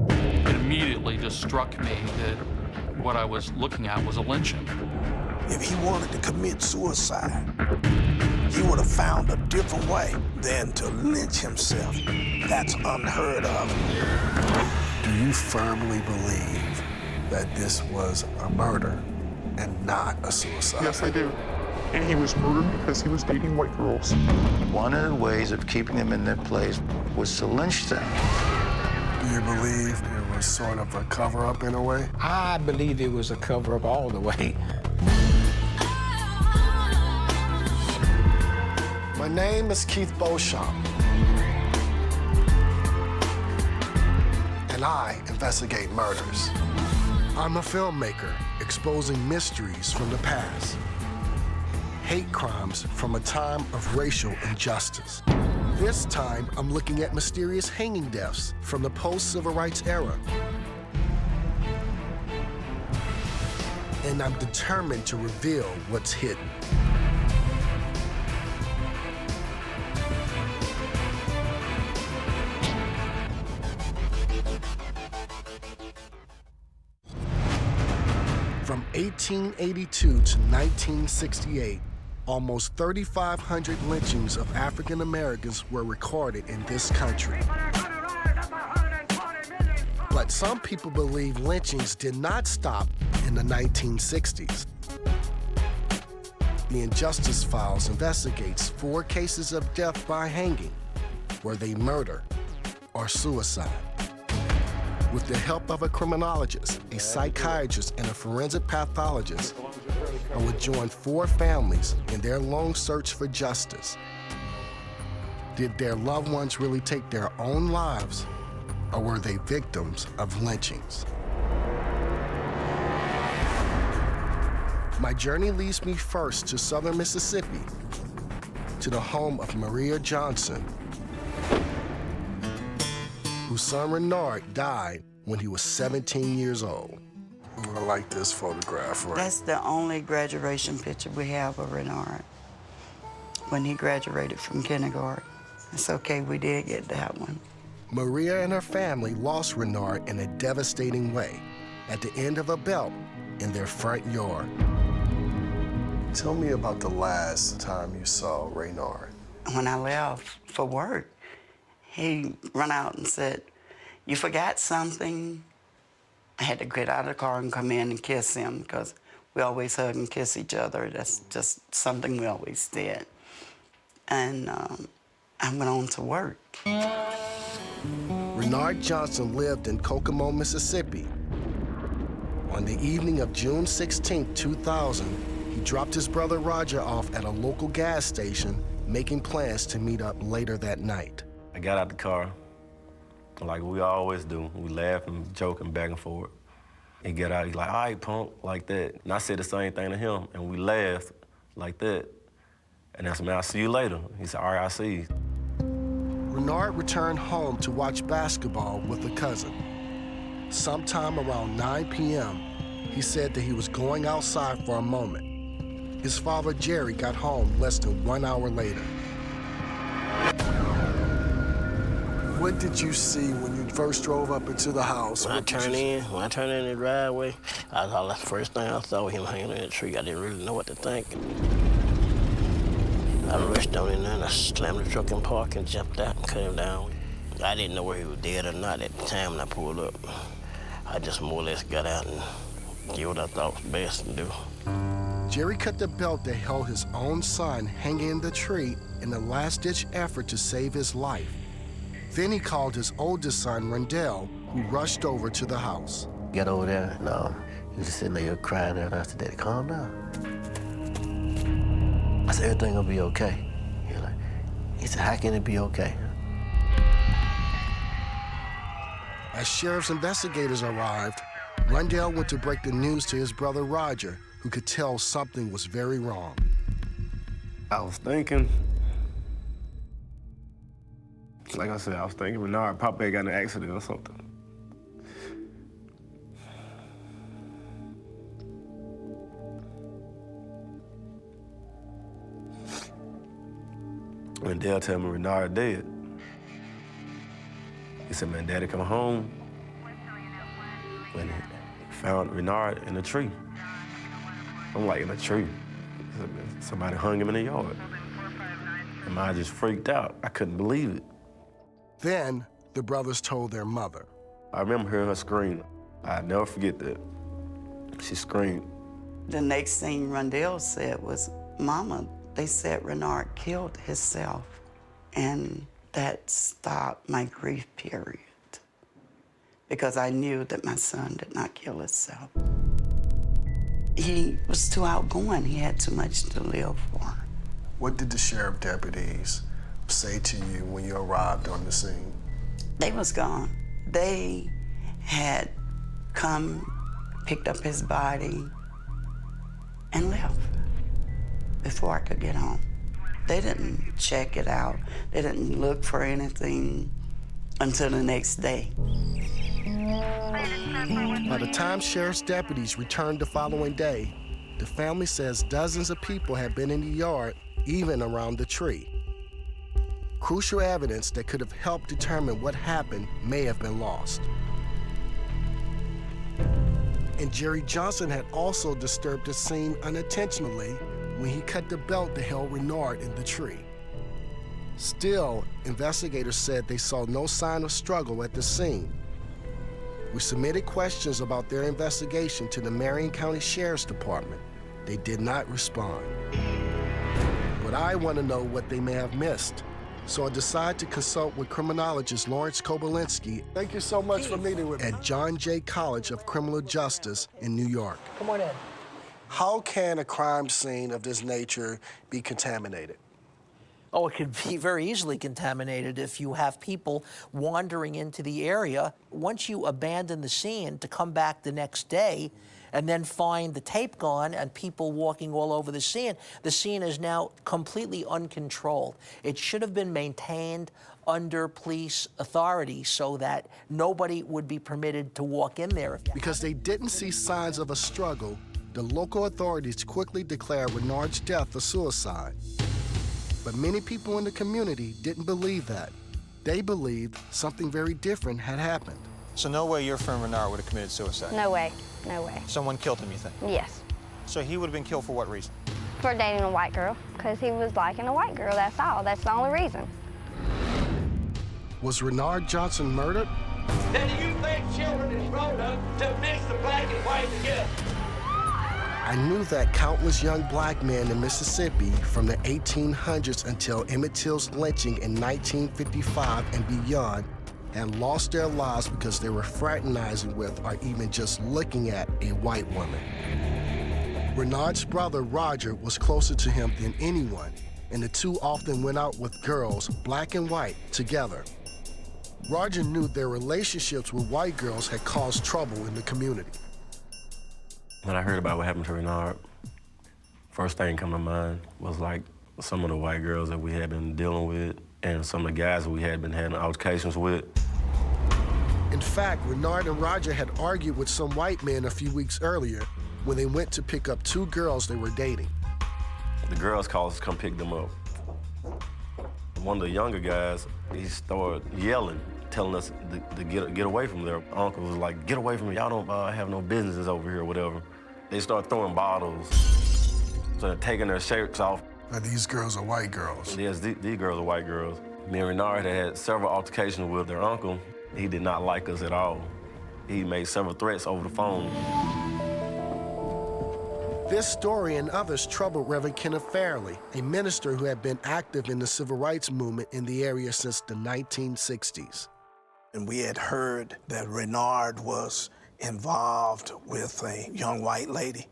It immediately just struck me that what I was looking at was a lynching. If he wanted to commit suicide, he would have found a different way than to lynch himself. That's unheard of. Do you firmly believe that this was a murder and not a suicide? Yes, I do. And he was murdered because he was dating white girls. One of the ways of keeping them in their place was to lynch them. Do you believe it was sort of a cover-up in a way? I believe it was a cover-up all the way. My name is Keith Beauchamp, and I investigate murders. I'm a filmmaker exposing mysteries from the past, hate crimes from a time of racial injustice. This time, I'm looking at mysterious hanging deaths from the post-civil rights era. And I'm determined to reveal what's hidden. From 1882 to 1968, almost 3,500 lynchings of African Americans were recorded in this country. But some people believe lynchings did not stop in the 1960s. The Injustice Files investigates 4 cases of death by hanging. Were they murder or suicide? With the help of a criminologist, a psychiatrist, and a forensic pathologist, I would join 4 families in their long search for justice. Did their loved ones really take their own lives, or were they victims of lynchings? My journey leads me first to southern Mississippi, to the home of Maria Johnson, whose son Renard died when he was 17 years old. I like this photograph, right? That's the only graduation picture we have of Renard, when he graduated from kindergarten. It's okay, we did get that one. Maria and her family lost Renard in a devastating way at the end of a belt in their front yard. Tell me about the last time you saw Renard. When I left for work, he ran out and said, "You forgot something." I had to get out of the car and come in and kiss him because we always hug and kiss each other. That's just something we always did. And I went on to work. Renard Johnson lived in Kokomo, Mississippi. On the evening of June 16, 2000, he dropped his brother Roger off at a local gas station, making plans to meet up later that night. I got out the car, like we always do. We laugh and joking back and forth. He get out, he's like, "All right, punk," like that. And I said the same thing to him, and we laughed like that. And I said, "Man, I'll see you later." He said, "All right, I'll see you." Renard returned home to watch basketball with a cousin. Sometime around 9 p.m., he said that he was going outside for a moment. His father, Jerry, got home less than 1 hour later. What did you see when you first drove up into the house? When I turned in the driveway, that's the first thing I saw, him hanging in the tree. I didn't really know what to think. I rushed down in there and I slammed the truck in park and jumped out and cut him down. I didn't know where he was dead or not at the time when I pulled up. I just more or less got out and did what I thought was best to do. Jerry cut the belt that held his own son hanging in the tree in a last-ditch effort to save his life. Then he called his oldest son, Rendell, who rushed over to the house. Got over there and he was just sitting there crying there, and I said, "Daddy, calm down." I said, "Everything will be okay." He said, "How can it be okay?" As sheriff's investigators arrived, Rendell went to break the news to his brother Roger, who could tell something was very wrong. I was thinking, like I said, I was thinking Renard probably got in an accident or something. When Dale told me Renard dead, he said, "Man, Daddy come home when he found Renard in a tree. I'm like, in a tree? Somebody hung him in the yard. And I just freaked out. I couldn't believe it. Then the brothers told their mother. I remember hearing her scream. I'll never forget that. She screamed. The next thing Rondell said was, Mama, they said Renard killed himself. And that stopped my grief period, because I knew that my son did not kill himself. He was too outgoing. He had too much to live for. What did the sheriff deputies say to you when you arrived on the scene? They was gone. They had come, picked up his body, and left before I could get home. They didn't check it out. They didn't look for anything until the next day. By the time sheriff's deputies returned the following day, the family says dozens of people had been in the yard, even around the tree. Crucial evidence that could have helped determine what happened may have been lost. And Jerry Johnson had also disturbed the scene unintentionally when he cut the belt that held Renard in the tree. Still, investigators said they saw no sign of struggle at the scene. We submitted questions about their investigation to the Marion County Sheriff's Department. They did not respond. But I want to know what they may have missed. So I decided to consult with criminologist Lawrence Kobylinski. Thank you so much for meeting with me. At John Jay College of Criminal Justice in New York. Come on in. How can a crime scene of this nature be contaminated? Oh, it could be very easily contaminated if you have people wandering into the area. Once you abandon the scene to come back the next day and then find the tape gone and people walking all over the scene is now completely uncontrolled. It should have been maintained under police authority so that nobody would be permitted to walk in there. Because they didn't see signs of a struggle, the local authorities quickly declared Renard's death a suicide. But many people in the community didn't believe that. They believed something very different had happened. So no way your friend Renard would have committed suicide? No way, no way. Someone killed him, you think? Yes. So he would have been killed for what reason? For dating a white girl, because he was liking a white girl, that's all. That's the only reason. Was Renard Johnson murdered? Now, do you think children is grown up to mix the black and white together? I knew that countless young black men in Mississippi from the 1800s until Emmett Till's lynching in 1955 and beyond had lost their lives because they were fraternizing with or even just looking at a white woman. Renard's brother, Roger, was closer to him than anyone, and the two often went out with girls, black and white, together. Roger knew their relationships with white girls had caused trouble in the community. When I heard about what happened to Renard, first thing come to mind was like some of the white girls that we had been dealing with and some of the guys that we had been having altercations with. In fact, Renard and Roger had argued with some white men a few weeks earlier when they went to pick up two girls they were dating. The girls called us to come pick them up. One of the younger guys, he started yelling, telling us to get away from there. Uncle was like, get away from me, y'all don't have no businesses over here or whatever. They started throwing bottles, so taking their shirts off. Now, these girls are white girls. Yes, these girls are white girls. Me and Renard had several altercations with their uncle. He did not like us at all. He made several threats over the phone. This story and others troubled Reverend Kenneth Fairley, a minister who had been active in the civil rights movement in the area since the 1960s. And we had heard that Renard was involved with a young white lady.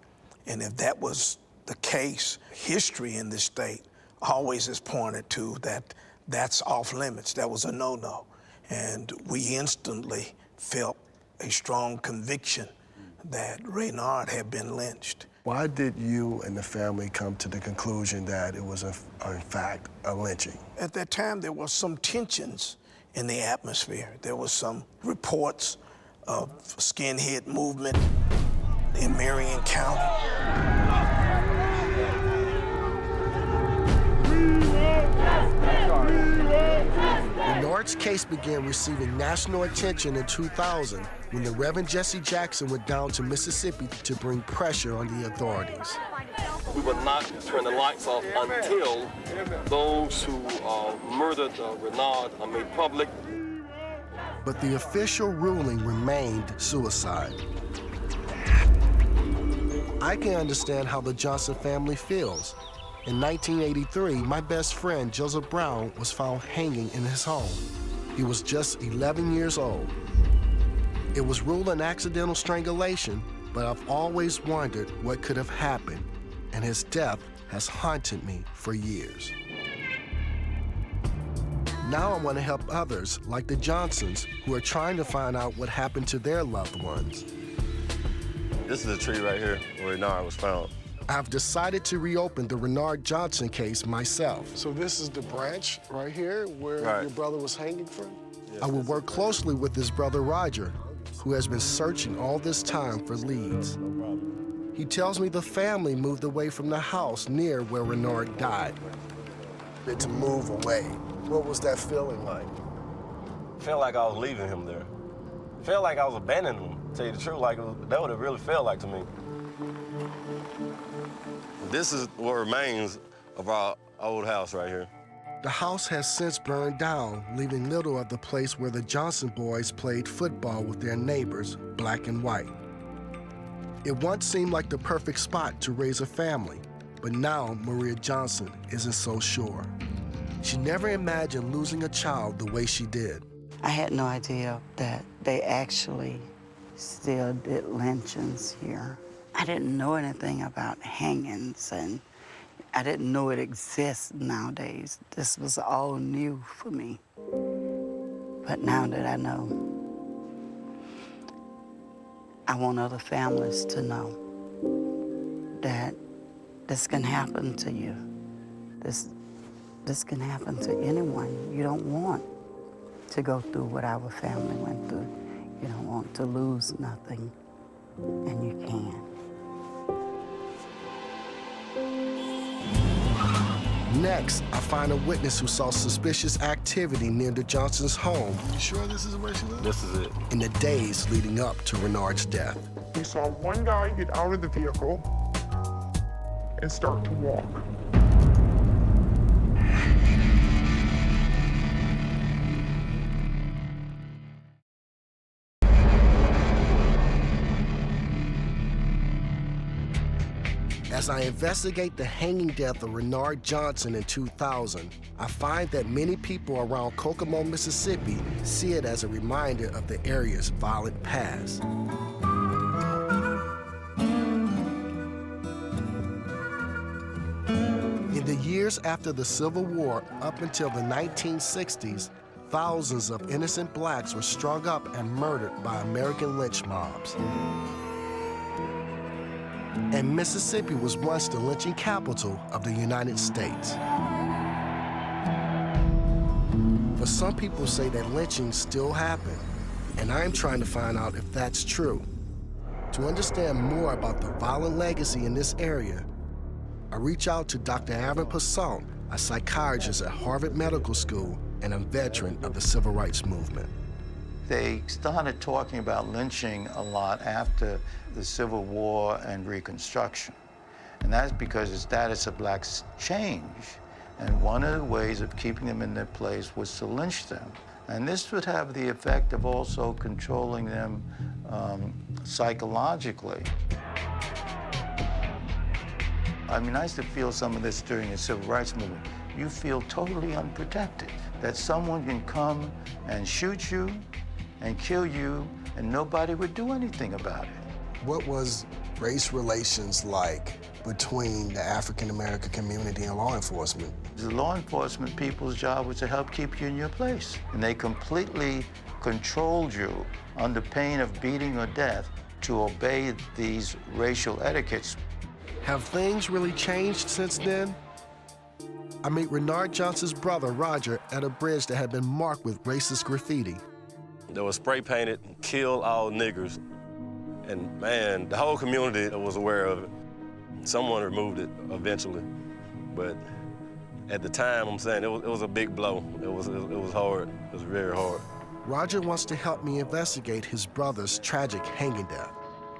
And if that was the case, history in this state always has pointed to that that's off limits. That was a no-no. And we instantly felt a strong conviction that Renard had been lynched. Why did you and the family come to the conclusion that it was, in fact, a lynching? At that time, there were some tensions in the atmosphere. There was some reports of skinhead movement in Marion County. Renard Renard's case began receiving national attention in 2000 when the Reverend Jesse Jackson went down to Mississippi to bring pressure on the authorities. We would not turn the lights off until those who murdered Renard are made public. But the official ruling remained suicide. I can understand how the Johnson family feels. In 1983, my best friend, Joseph Brown, was found hanging in his home. He was just 11 years old. It was ruled an accidental strangulation, but I've always wondered what could have happened, and his death has haunted me for years. Now I want to help others, like the Johnsons, who are trying to find out what happened to their loved ones. This is a tree right here where Renard was found. I've decided to reopen the Renard Johnson case myself. So this is the branch right here where your brother was hanging from? I will work closely with his brother Roger, who has been searching all this time for leads. He tells me the family moved away from the house near where Renard died. To move away. What was that feeling like? Felt like I was leaving him there. Felt like I was abandoning him, to tell you the truth. Like that would have really felt like to me. This is what remains of our old house right here. The house has since burned down, leaving little of the place where the Johnson boys played football with their neighbors, black and white. It once seemed like the perfect spot to raise a family, but now Maria Johnson isn't so sure. She never imagined losing a child the way she did. I had no idea that they actually still did lynchings here. I didn't know anything about hangings, and I didn't know it exists nowadays. This was all new for me. But now that I know, I want other families to know that this can happen to you. This can happen to anyone. You don't want to go through what our family went through. You don't want to lose nothing, and you can. Next, I find a witness who saw suspicious activity near the Johnsons' home. You sure this is where she lived? This is it. In the days leading up to Renard's death. We saw one guy get out of the vehicle and start to walk. As I investigate the hanging death of Renard Johnson in 2000, I find that many people around Kokomo, Mississippi see it as a reminder of the area's violent past. In the years after the Civil War, up until the 1960s, thousands of innocent blacks were strung up and murdered by American lynch mobs. And Mississippi was once the lynching capital of the United States. But some people say that lynchings still happen, and I'm trying to find out if that's true. To understand more about the violent legacy in this area, I reach out to Dr. Aaron Passant, a psychiatrist at Harvard Medical School and a veteran of the Civil Rights Movement. They started talking about lynching a lot after the Civil War and Reconstruction. And that's because the status of blacks changed. And one of the ways of keeping them in their place was to lynch them. And this would have the effect of also controlling them psychologically. I mean, I used to feel some of this during the Civil Rights Movement. You feel totally unprotected, that someone can come and shoot you and kill you, and nobody would do anything about it. What was race relations like between the African-American community and law enforcement? The law enforcement people's job was to help keep you in your place. And they completely controlled you under pain of beating or death to obey these racial etiquettes. Have things really changed since then? I meet Renard Johnson's brother, Roger, at a bridge that had been marked with racist graffiti. That was spray painted, kill all niggers. And man, the whole community was aware of it. Someone removed it eventually, but At the time, I'm saying, it was a big blow. It was hard. It was very hard. Roger wants to help me investigate his brother's tragic hanging death.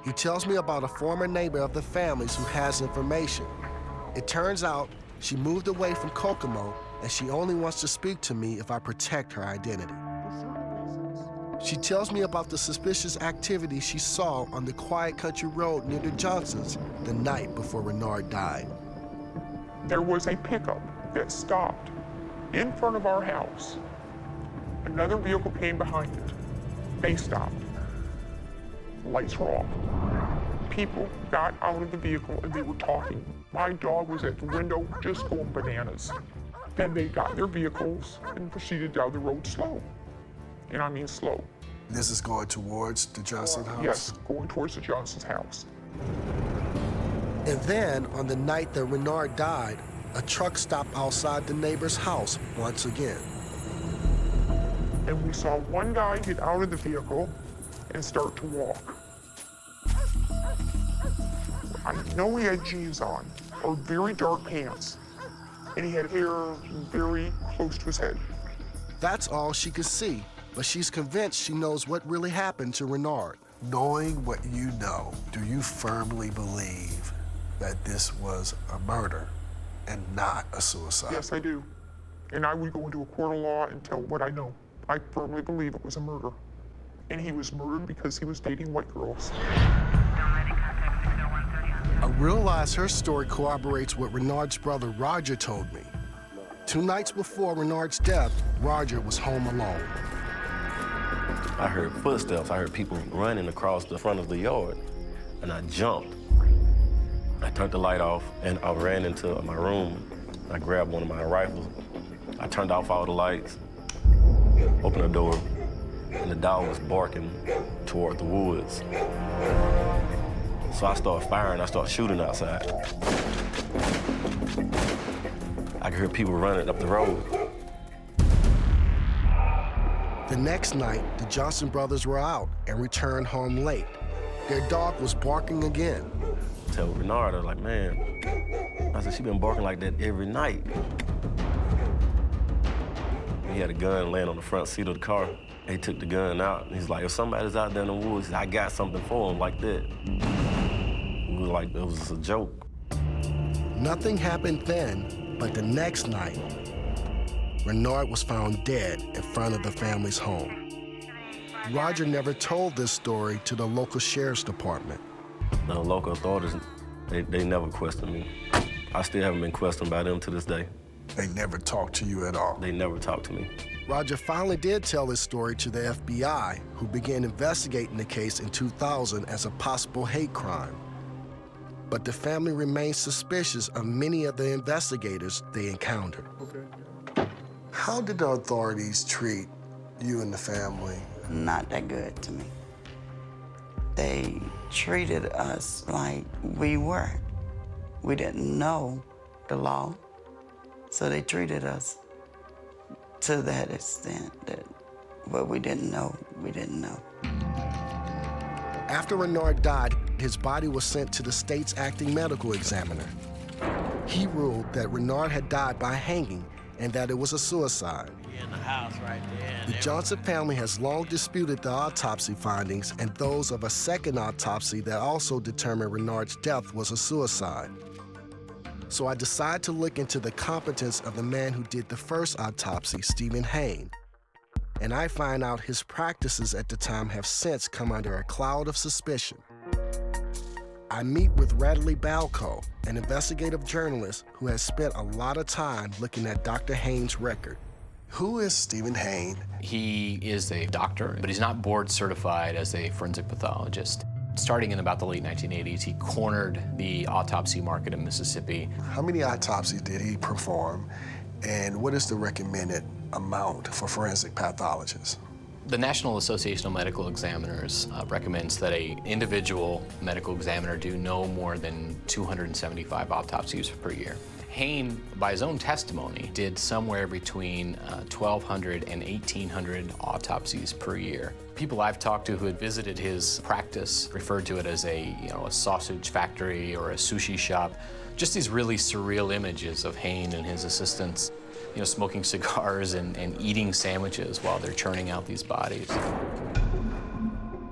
He tells me about a former neighbor of the family's who has information. It turns out she moved away from Kokomo, and she only wants to speak to me if I protect her identity. She tells me about the suspicious activity she saw on the quiet country road near the Johnsons the night before Renard died. There was a pickup that stopped in front of our house. Another vehicle came behind it. They stopped. The lights were off. People got out of the vehicle and they were talking. My dog was at the window just going bananas. Then they got their vehicles and proceeded down the road slow. And I mean slow. This is going towards the Johnson house? Yes, going towards the Johnson's house. And then, on the night that Renard died, a truck stopped outside the neighbor's house once again. And we saw one guy get out of the vehicle and start to walk. I know he had jeans on, or very dark pants, and he had hair very close to his head. That's all she could see, but she's convinced she knows what really happened to Renard. Knowing what you know, do you firmly believe that this was a murder and not a suicide? Yes, I do. And I would go into a court of law and tell what I know. I firmly believe it was a murder. And he was murdered because he was dating white girls. I realize her story corroborates what Renard's brother Roger told me. 2 nights before Renard's death, Roger was home alone. I heard footsteps. I heard people running across the front of the yard, and I jumped. I turned the light off, and I ran into my room. I grabbed one of my rifles. I turned off all the lights, opened the door, and the dog was barking toward the woods. So I started firing. I started shooting outside. I could hear people running up the road. The next night, the Johnson brothers were out and returned home late. Their dog was barking again. I tell Renard, I was like, man, I said, she been barking like that every night. He had a gun laying on the front seat of the car. He took the gun out. He's like, if somebody's out there in the woods, I got something for him, like that. We were like, it was just a joke. Nothing happened then, but the next night, Renard was found dead in front of the family's home. Roger never told this story to the local sheriff's department. The local authorities, they never questioned me. I still haven't been questioned by them to this day. They never talked to you at all? They never talked to me. Roger finally did tell his story to the FBI, who began investigating the case in 2000 as a possible hate crime. But the family remains suspicious of many of the investigators they encountered. How did the authorities treat you and the family? Not that good to me. They treated us like we were. We didn't know the law, so they treated us to that extent that what we didn't know, we didn't know. After Renard died, his body was sent to the state's acting medical examiner. He ruled that Renard had died by hanging and that it was a suicide. In the house right there. The Johnson family has long disputed the autopsy findings and those of a second autopsy that also determined Renard's death was a suicide. So I decide to look into the competence of the man who did the first autopsy, Stephen Hain. And I find out his practices at the time have since come under a cloud of suspicion. I meet with Radley Balco, an investigative journalist who has spent a lot of time looking at Dr. Hain's record. Who is Stephen Hain? He is a doctor, but he's not board certified as a forensic pathologist. Starting in about the late 1980s, he cornered the autopsy market in Mississippi. How many autopsies did he perform, and what is the recommended amount for forensic pathologists? The National Association of Medical Examiners recommends that an individual medical examiner do no more than 275 autopsies per year. Hain, by his own testimony, did somewhere between 1,200 and 1,800 autopsies per year. People I've talked to who had visited his practice referred to it as a sausage factory or a sushi shop. Just these really surreal images of Hain and his assistants, you know, smoking cigars and eating sandwiches while they're churning out these bodies.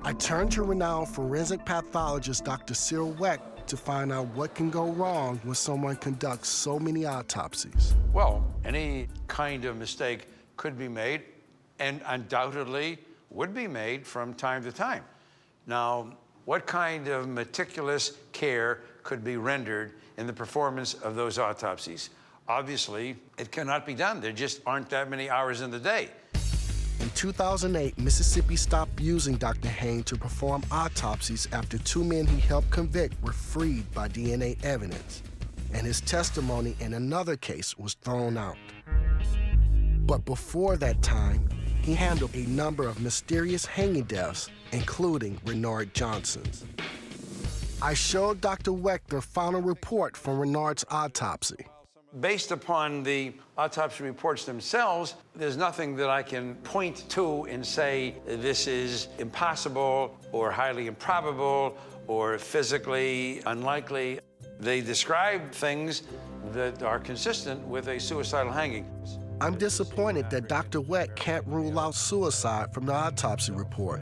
I turned to renowned forensic pathologist Dr. Cyril Weck to find out what can go wrong when someone conducts so many autopsies. Well, any kind of mistake could be made and undoubtedly would be made from time to time. Now, what kind of meticulous care could be rendered in the performance of those autopsies? Obviously, it cannot be done. There just aren't that many hours in the day. In 2008, Mississippi stopped using Dr. Hain to perform autopsies after 2 men he helped convict were freed by DNA evidence, and his testimony in another case was thrown out. But before that time, he handled a number of mysterious hanging deaths, including Renard Johnson's. I showed Dr. Weck the final report from Renard's autopsy. Based upon the autopsy reports themselves, there's nothing that I can point to and say this is impossible or highly improbable or physically unlikely. They describe things that are consistent with a suicidal hanging. I'm disappointed that Dr. Weck can't rule out suicide from the autopsy report.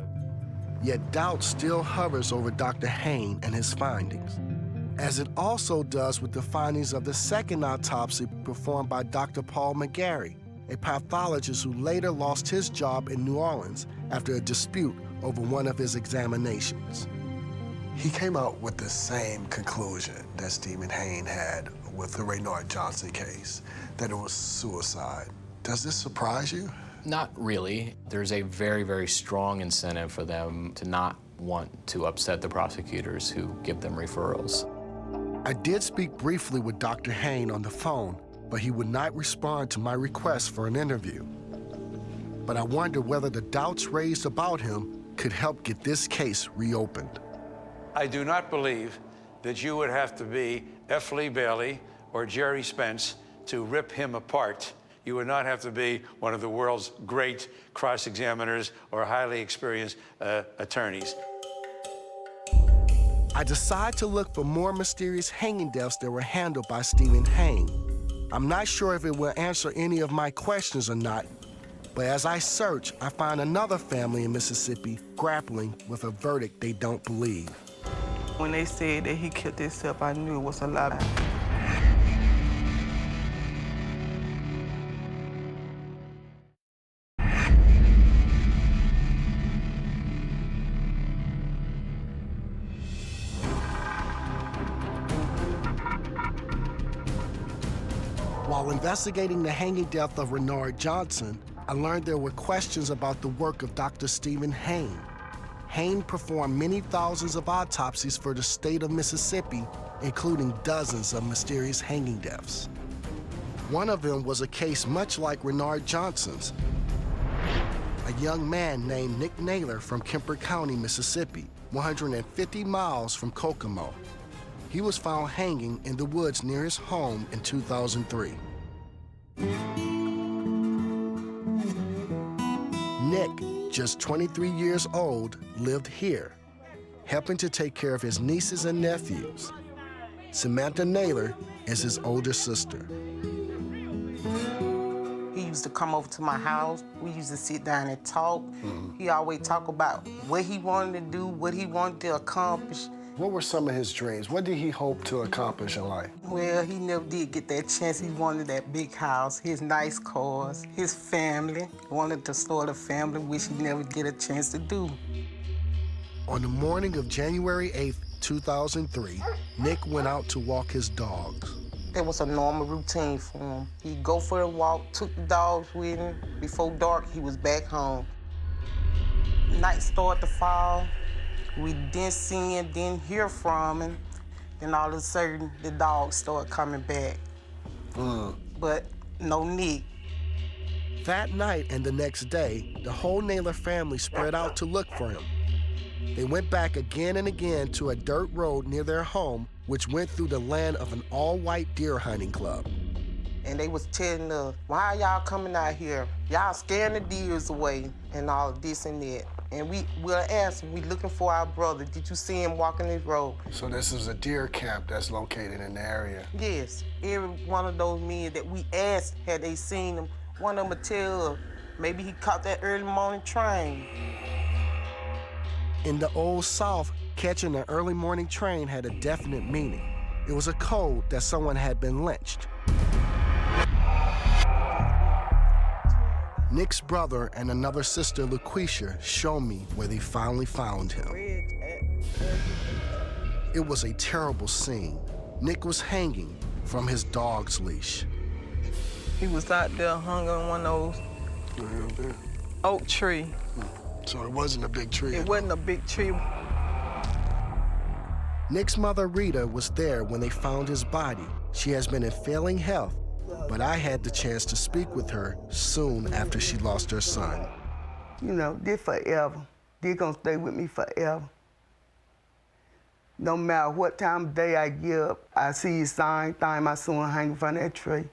Yet doubt still hovers over Dr. Hain and his findings, as it also does with the findings of the second autopsy performed by Dr. Paul McGarry, a pathologist who later lost his job in New Orleans after a dispute over one of his examinations. He came out with the same conclusion that Stephen Hain had with the Renard Johnson case, that it was suicide. Does this surprise you? Not really. There's a very, very strong incentive for them to not want to upset the prosecutors who give them referrals. I did speak briefly with Dr. Hain on the phone, but he would not respond to my request for an interview. But I wonder whether the doubts raised about him could help get this case reopened. I do not believe that you would have to be F. Lee Bailey or Jerry Spence to rip him apart. You would not have to be one of the world's great cross-examiners or highly experienced attorneys. I decided to look for more mysterious hanging deaths that were handled by Stephen Hain. I'm not sure if it will answer any of my questions or not, but as I search, I find another family in Mississippi grappling with a verdict they don't believe. When they said that he killed himself, I knew it was a lie. While investigating the hanging death of Renard Johnson, I learned there were questions about the work of Dr. Stephen Hain. Hain performed many thousands of autopsies for the state of Mississippi, including dozens of mysterious hanging deaths. One of them was a case much like Renard Johnson's. A young man named Nick Naylor from Kemper County, Mississippi, 150 miles from Kokomo. He was found hanging in the woods near his home in 2003. Nick, just 23 years old, lived here, helping to take care of his nieces and nephews. Samantha Naylor is his older sister. He used to come over to my house. We used to sit down and talk. He always talk about what he wanted to do, what he wanted to accomplish. What were some of his dreams? What did he hope to accomplish in life? Well, he never did get that chance. He wanted that big house, his nice cars, his family. Wanted to start a family, which he never get a chance to do. On the morning of January 8th, 2003, Nick went out to walk his dogs. It was a normal routine for him. He'd go for a walk, took the dogs with him. Before dark, he was back home. Night started to fall. We didn't see him, didn't hear from him. Then all of a sudden, the dogs started coming back. But no Nick. That night and the next day, the whole Naylor family spread out to look for him. They went back again and again to a dirt road near their home, which went through the land of an all-white deer hunting club. And they was telling us, why y'all coming out here? Y'all scaring the deers away and all of this and that. And we'll ask him, we looking for our brother. Did you see him walking this road? So this is a deer camp that's located in the area? Yes. Every one of those men that we asked, had they seen him, one of them would tell, maybe he caught that early morning train. In the Old South, catching an early morning train had a definite meaning. It was a code that someone had been lynched. Nick's brother and another sister, LaQuisha, showed me where they finally found him. It was a terrible scene. Nick was hanging from his dog's leash. He was out there hung on one of those oak tree. So it wasn't a big tree? It wasn't a big tree. Nick's mother, Rita, was there when they found his body. She has been in failing health, but I had the chance to speak with her soon after she lost her son. You know, this forever. This gonna stay with me forever. No matter what time of day I get up, I see the same thing, my son hanging from that tree.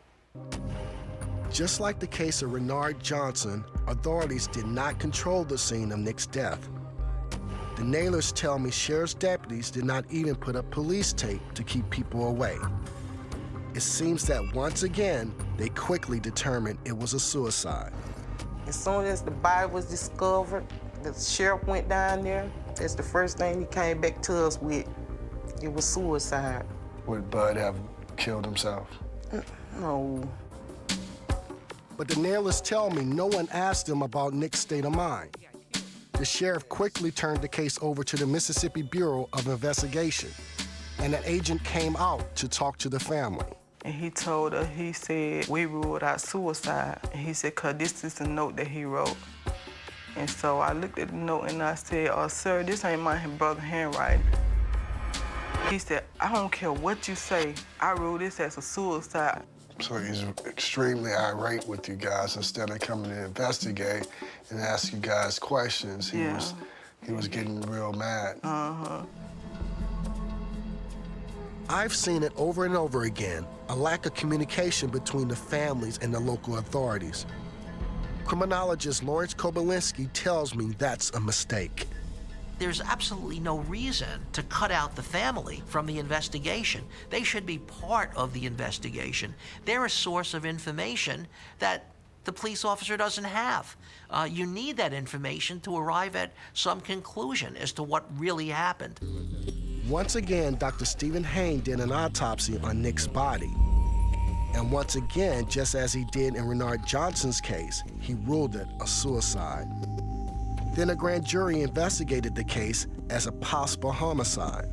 Just like the case of Renard Johnson, authorities did not control the scene of Nick's death. The Naylors tell me sheriff's deputies did not even put up police tape to keep people away. It seems that once again, they quickly determined it was a suicide. As soon as the body was discovered, the sheriff went down there. That's the first thing he came back to us with. It was suicide. Would Bud have killed himself? No. But the Naylors tell me no one asked them about Nick's state of mind. The sheriff quickly turned the case over to the Mississippi Bureau of Investigation, and an agent came out to talk to the family. And he told her, he said, we ruled out suicide. And he said, 'cause this is a note that he wrote. And so I looked at the note and I said, oh, sir, this ain't my brother's handwriting. He said, I don't care what you say. I ruled this as a suicide. So he's extremely irate with you guys. Instead of coming to investigate and ask you guys questions, he was getting real mad. I've seen it over and over again, a lack of communication between the families and the local authorities. Criminologist Lawrence Kobylinski tells me that's a mistake. There's absolutely no reason to cut out the family from the investigation. They should be part of the investigation. They're a source of information that the police officer doesn't have. You need that information to arrive at some conclusion as to what really happened. Once again, Dr. Stephen Hain did an autopsy on Nick's body. And once again, just as he did in Renard Johnson's case, he ruled it a suicide. Then a grand jury investigated the case as a possible homicide.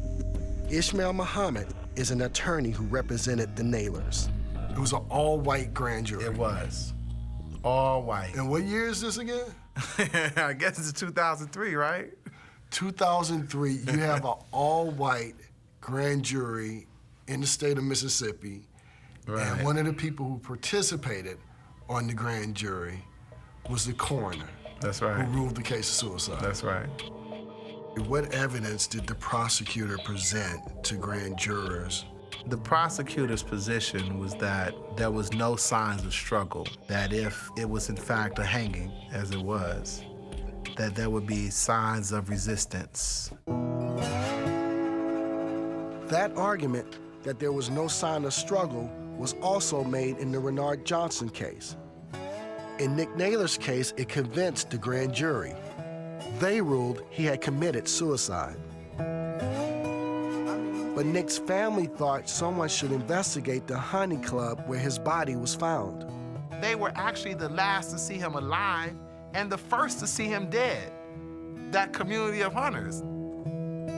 Ishmael Muhammad is an attorney who represented the Naylors. It was an all-white grand jury. It was. All white. And what year is this again? I guess it's 2003, right? 2003, you have an all-white grand jury in the state of Mississippi. Right. And one of the people who participated on the grand jury was the coroner. That's right. Who ruled the case of suicide. That's right. What evidence did the prosecutor present to grand jurors? The prosecutor's position was that there was no signs of struggle, that if it was in fact a hanging, as it was, that there would be signs of resistance. That argument that there was no sign of struggle was also made in the Renard Johnson case. In Nick Naylor's case, it convinced the grand jury. They ruled he had committed suicide. But Nick's family thought someone should investigate the hunting club where his body was found. They were actually the last to see him alive and the first to see him dead, that community of hunters.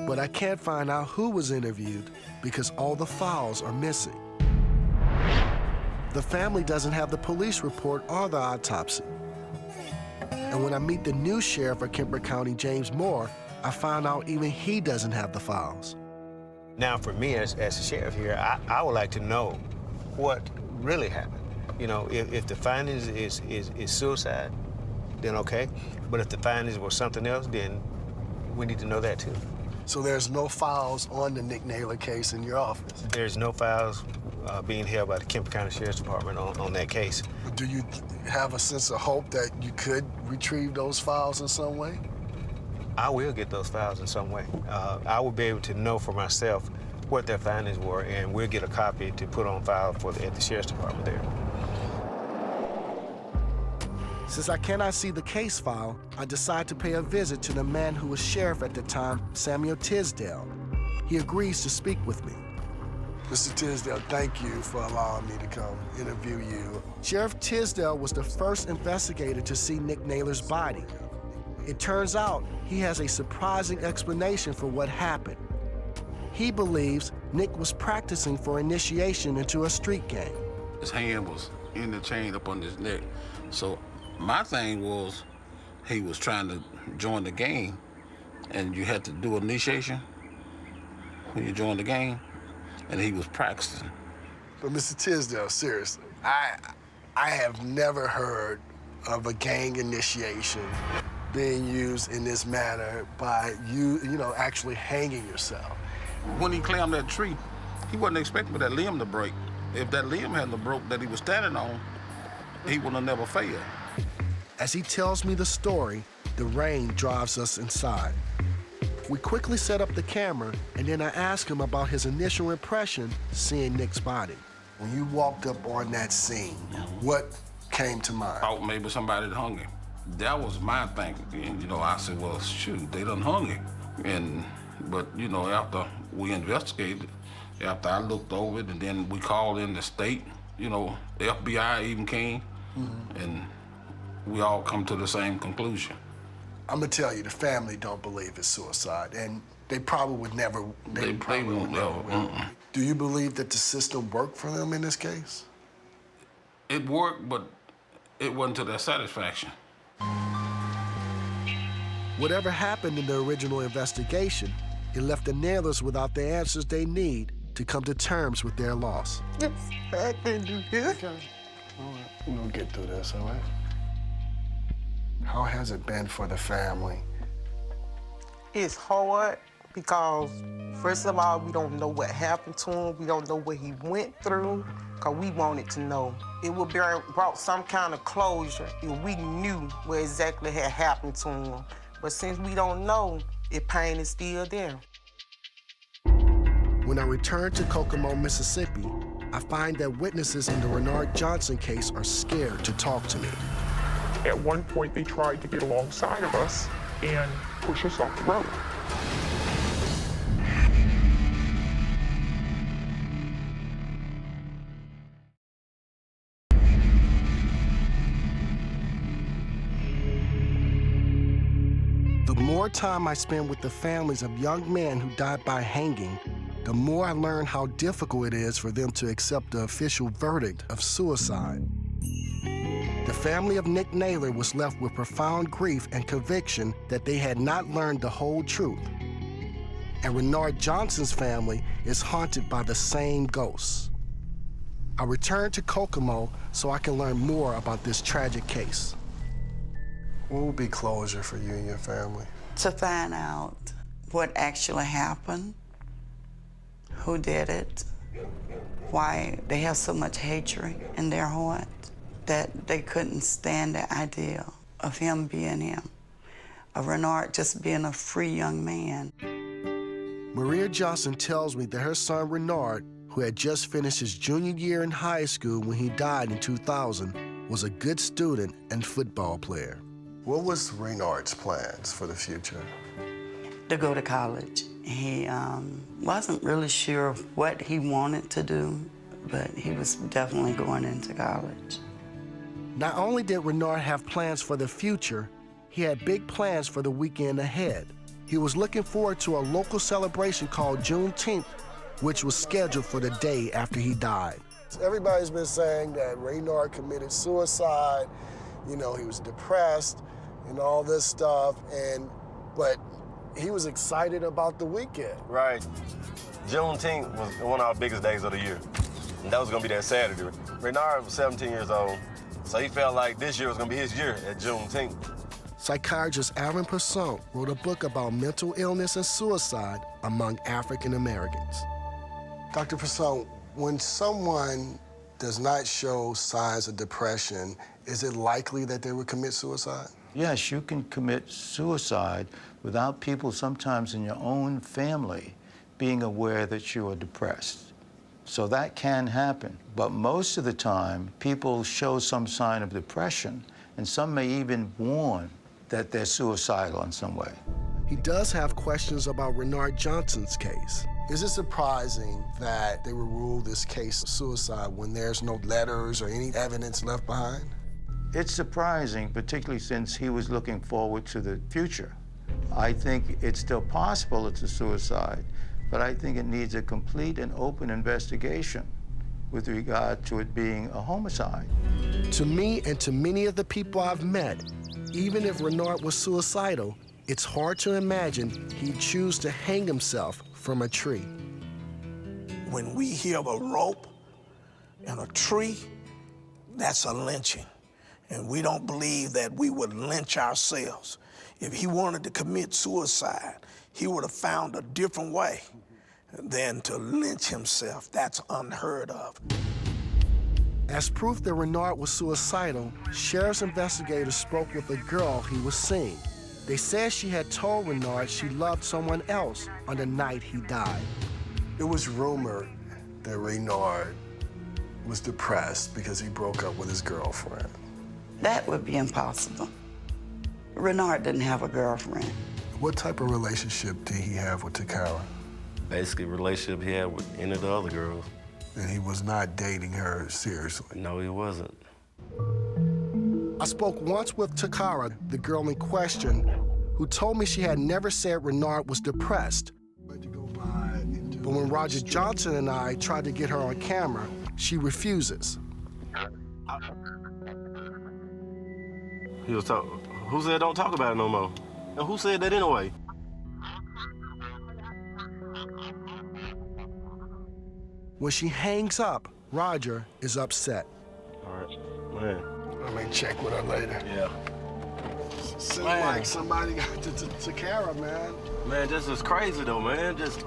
But I can't find out who was interviewed because all the files are missing. The family doesn't have the police report or the autopsy. And when I meet the new sheriff of Kemper County, James Moore, I find out even he doesn't have the files. Now, for me as a sheriff here, I would like to know what really happened. You know, if the findings is suicide, then okay. But if the findings were something else, then we need to know that too. So there's no files on the Nick Naylor case in your office? There's no files being held by the Kemper County Sheriff's Department on that case. Do you have a sense of hope that you could retrieve those files in some way? I will get those files in some way. I will be able to know for myself what their findings were, and we'll get a copy to put on file at the Sheriff's Department there. Since I cannot see the case file, I decide to pay a visit to the man who was sheriff at the time, Samuel Tisdale. He agrees to speak with me. Mr. Tisdale, thank you for allowing me to come interview you. Sheriff Tisdale was the first investigator to see Nick Naylor's body. It turns out he has a surprising explanation for what happened. He believes Nick was practicing for initiation into a street gang. His hand was in the chain up on his neck. So my thing was he was trying to join the gang, and you had to do initiation when you join the gang, and he was practicing. But Mr. Tisdale, seriously, I have never heard of a gang initiation being used in this manner by you actually hanging yourself. When he climbed that tree, he wasn't expecting for that limb to break. If that limb hadn't broke that he was standing on, he would have never failed. As he tells me the story, the rain drives us inside. We quickly set up the camera, and then I ask him about his initial impression seeing Nick's body. When you walked up on that scene, what came to mind? Thought maybe somebody had hung him. That was my thinking. And, I said, well, shoot, they done hung him. But, after we investigated, after I looked over it, and then we called in the state, the FBI even came, and we all come to the same conclusion. I'm gonna tell you, the family don't believe it's suicide, and they probably would never. They won't never. Do you believe that the system worked for them in this case? It worked, but it wasn't to their satisfaction. Whatever happened in the original investigation, it left the Naylors without the answers they need to come to terms with their loss. Yes, I can do this. Okay. All right, we're gonna get through this, all right? How has it been for the family? It's hard because, first of all, we don't know what happened to him. We don't know what he went through, because we wanted to know. It would brought some kind of closure if we knew what exactly had happened to him. But since we don't know, the pain is still there. When I return to Kokomo, Mississippi, I find that witnesses in the Renard Johnson case are scared to talk to me. At one point, they tried to get alongside of us and push us off the road. The more time I spend with the families of young men who died by hanging, the more I learn how difficult it is for them to accept the official verdict of suicide. The family of Nick Naylor was left with profound grief and conviction that they had not learned the whole truth. And Renard Johnson's family is haunted by the same ghosts. I return to Kokomo so I can learn more about this tragic case. What will be closure for you and your family? To find out what actually happened, who did it, why they have so much hatred in their heart that they couldn't stand the idea of him being him, of Renard just being a free young man. Maria Johnson tells me that her son Renard, who had just finished his junior year in high school when he died in 2000, was a good student and football player. What was Renard's plans for the future? To go to college. He wasn't really sure what he wanted to do, but he was definitely going into college. Not only did Renard have plans for the future, he had big plans for the weekend ahead. He was looking forward to a local celebration called Juneteenth, which was scheduled for the day after he died. Everybody's been saying that Renard committed suicide, he was depressed and all this stuff, but he was excited about the weekend. Right. Juneteenth was one of our biggest days of the year. And that was gonna be that Saturday. Renard was 17 years old, so he felt like this year was gonna be his year at Juneteenth. Psychiatrist Aaron Persson wrote a book about mental illness and suicide among African Americans. Dr. Persson, when someone does not show signs of depression, is it likely that they would commit suicide? Yes, you can commit suicide without people sometimes in your own family being aware that you are depressed. So that can happen. But most of the time, people show some sign of depression, and some may even warn that they're suicidal in some way. He does have questions about Renard Johnson's case. Is it surprising that they would rule this case suicide when there's no letters or any evidence left behind? It's surprising, particularly since he was looking forward to the future. I think it's still possible it's a suicide, but I think it needs a complete and open investigation with regard to it being a homicide. To me and to many of the people I've met, even if Renard was suicidal, it's hard to imagine he'd choose to hang himself from a tree. When we hear of a rope and a tree, that's a lynching. And we don't believe that we would lynch ourselves. If he wanted to commit suicide, he would have found a different way than to lynch himself. That's unheard of. As proof that Renard was suicidal, sheriff's investigators spoke with a girl he was seeing. They said she had told Renard she loved someone else on the night he died. It was rumored that Renard was depressed because he broke up with his girlfriend. That would be impossible. Renard didn't have a girlfriend. What type of relationship did he have with Takara? Basically, relationship he had with any of the other girls. And he was not dating her seriously? No, he wasn't. I spoke once with Takara, the girl in question, who told me she had never said Renard was depressed. But when Roger Johnson and I tried to get her on camera, she refuses. He was talking. Who said don't talk about it no more? And who said that anyway? When she hangs up, Roger is upset. All right, man. I may check with her later. Yeah. Seems like somebody got to Takara, man. Man, this is crazy though, man. Just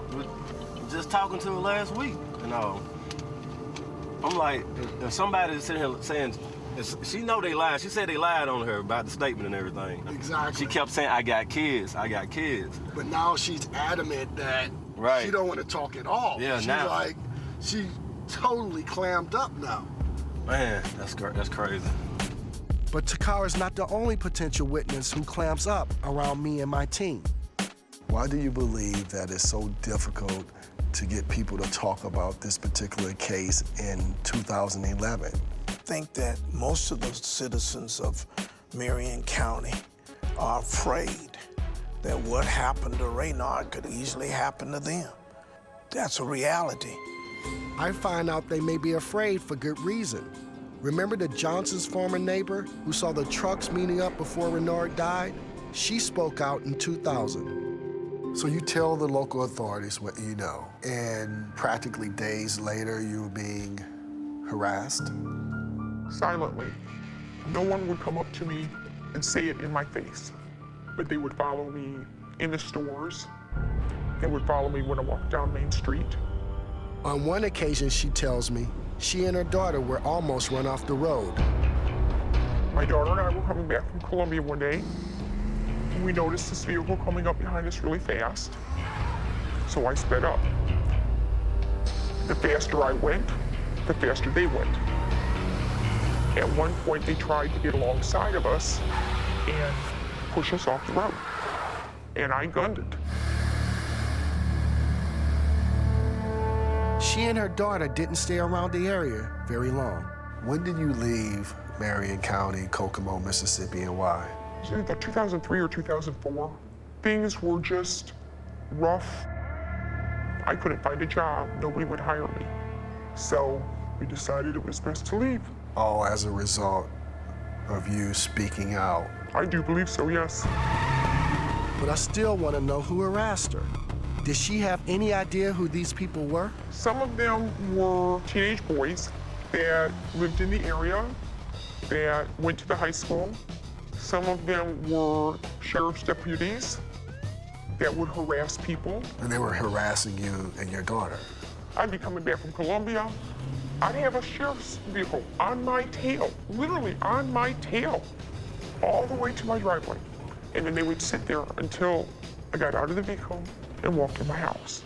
talking to her last week, and all. I'm like, if somebody's sitting here saying, she know they lied. She said they lied on her about the statement and everything. Exactly. She kept saying, I got kids. But now she's adamant that she don't want to talk at all. Yeah, now. She totally clammed up now. Man, that's crazy. But Takara's not the only potential witness who clams up around me and my team. Why do you believe that it's so difficult to get people to talk about this particular case in 2011? I think that most of the citizens of Marion County are afraid that what happened to Renard could easily happen to them. That's a reality. I find out they may be afraid for good reason. Remember the Johnson's former neighbor who saw the trucks meeting up before Renard died? She spoke out in 2000. So you tell the local authorities what you know, and practically days later, you were being harassed? Silently. No one would come up to me and say it in my face, but they would follow me in the stores. They would follow me when I walked down Main Street. On one occasion, she tells me, she and her daughter were almost run off the road. My daughter and I were coming back from Columbia one day, and we noticed this vehicle coming up behind us really fast. So I sped up. The faster I went, the faster they went. At one point, they tried to get alongside of us and push us off the road. And I gunned it. She and her daughter didn't stay around the area very long. When did you leave Marion County, Kokomo, Mississippi, and why? It was either 2003 or 2004. Things were just rough. I couldn't find a job. Nobody would hire me. So we decided it was best to leave. All as a result of you speaking out? I do believe so, yes. But I still want to know who harassed her. Did she have any idea who these people were? Some of them were teenage boys that lived in the area, that went to the high school. Some of them were sheriff's deputies that would harass people. And they were harassing you and your daughter? I'd be coming back from Columbia. I'd have a sheriff's vehicle on my tail, literally on my tail, all the way to my driveway. And then they would sit there until I got out of the vehicle and walked in my house.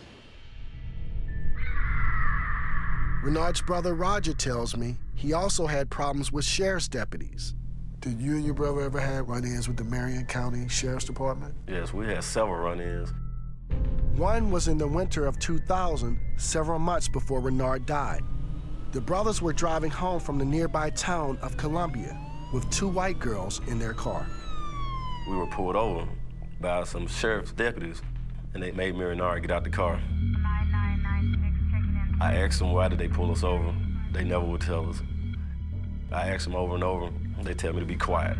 Renard's brother Roger tells me he also had problems with sheriff's deputies. Did you and your brother ever have run-ins with the Marion County Sheriff's Department? Yes, we had several run-ins. One was in the winter of 2000, several months before Renard died. The brothers were driving home from the nearby town of Columbia with two white girls in their car. We were pulled over by some sheriff's deputies, and they made me and Renard get out the car. I asked them why did they pull us over. They never would tell us. I asked them over and over. They tell me to be quiet.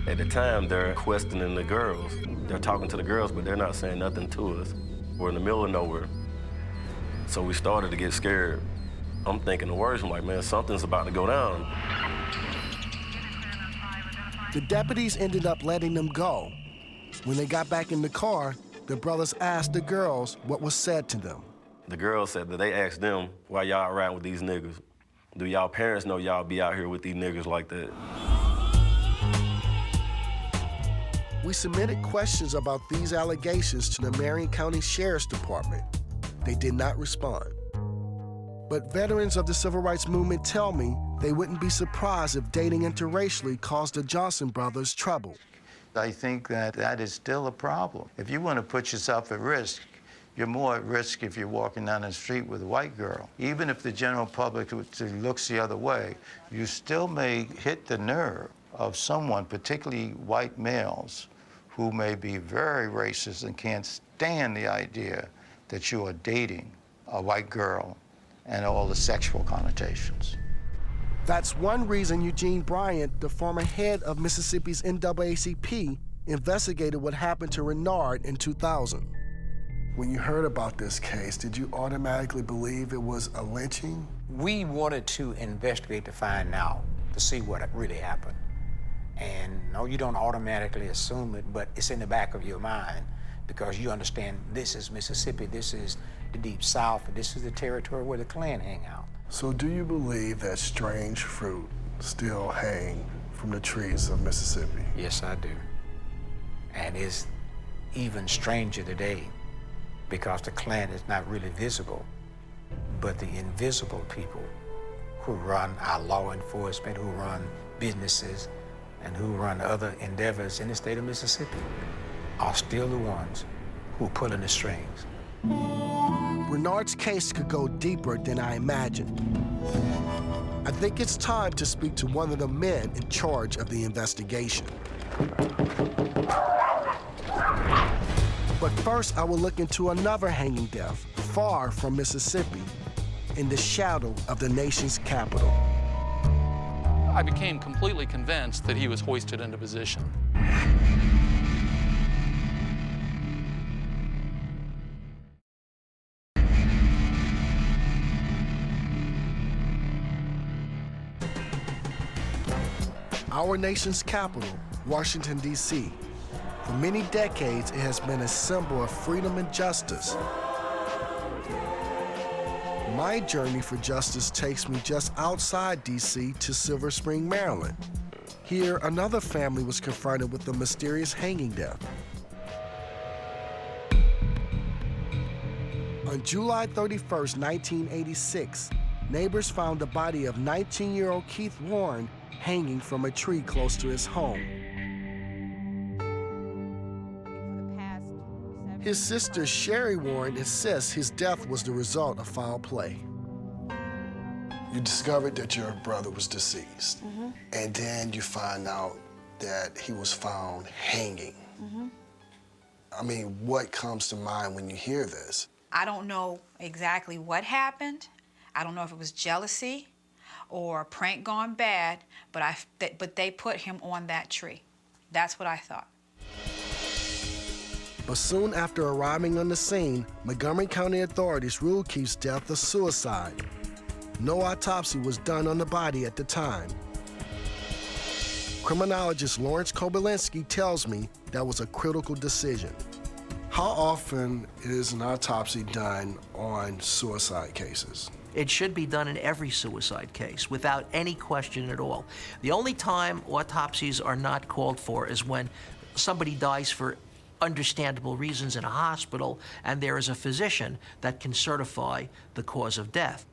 At the time, they're questioning the girls. They're talking to the girls, but they're not saying nothing to us. We're in the middle of nowhere. So we started to get scared. I'm thinking the worst. I'm like, man, something's about to go down. The deputies ended up letting them go. When they got back in the car, the brothers asked the girls what was said to them. The girls said that they asked them, why y'all riding with these niggas? Do y'all parents know y'all be out here with these niggas like that? We submitted questions about these allegations to the Marion County Sheriff's Department. They did not respond. But veterans of the civil rights movement tell me they wouldn't be surprised if dating interracially caused the Johnson brothers trouble. I think that is still a problem. If you want to put yourself at risk, you're more at risk if you're walking down the street with a white girl. Even if the general public looks the other way, you still may hit the nerve of someone, particularly white males, who may be very racist and can't stand the idea that you are dating a white girl and all the sexual connotations. That's one reason Eugene Bryant, the former head of Mississippi's NAACP, investigated what happened to Renard in 2000. When you heard about this case, did you automatically believe it was a lynching? We wanted to investigate to find out, to see what really happened. And no, you don't automatically assume it, but it's in the back of your mind because you understand this is Mississippi, this is the Deep South, and this is the territory where the Klan hang out. So do you believe that strange fruit still hang from the trees of Mississippi? Yes, I do. And it's even stranger today because the Klan is not really visible, but the invisible people who run our law enforcement, who run businesses, and who run other endeavors in the state of Mississippi are still the ones who are pulling the strings. Renard's case could go deeper than I imagined. I think it's time to speak to one of the men in charge of the investigation. But first, I will look into another hanging death, far from Mississippi, in the shadow of the nation's capital. I became completely convinced that he was hoisted into position. Our nation's capital, Washington, D.C. For many decades, it has been a symbol of freedom and justice. My journey for justice takes me just outside D.C. to Silver Spring, Maryland. Here, another family was confronted with a mysterious hanging death. On July 31st, 1986, neighbors found the body of 19-year-old Keith Warren hanging from a tree close to his home. His sister, Sherry Warren, insists his death was the result of foul play. You discovered that your brother was deceased, and then you find out that he was found hanging. I mean, what comes to mind when you hear this? I don't know exactly what happened. I don't know if it was jealousy or a prank gone bad, but they put him on that tree. That's what I thought. But soon after arriving on the scene, Montgomery County authorities ruled Keith's death a suicide. No autopsy was done on the body at the time. Criminologist Lawrence Kobylinski tells me that was a critical decision. How often is an autopsy done on suicide cases? It should be done in every suicide case without any question at all. The only time autopsies are not called for is when somebody dies for understandable reasons in a hospital, and there is a physician that can certify the cause of death.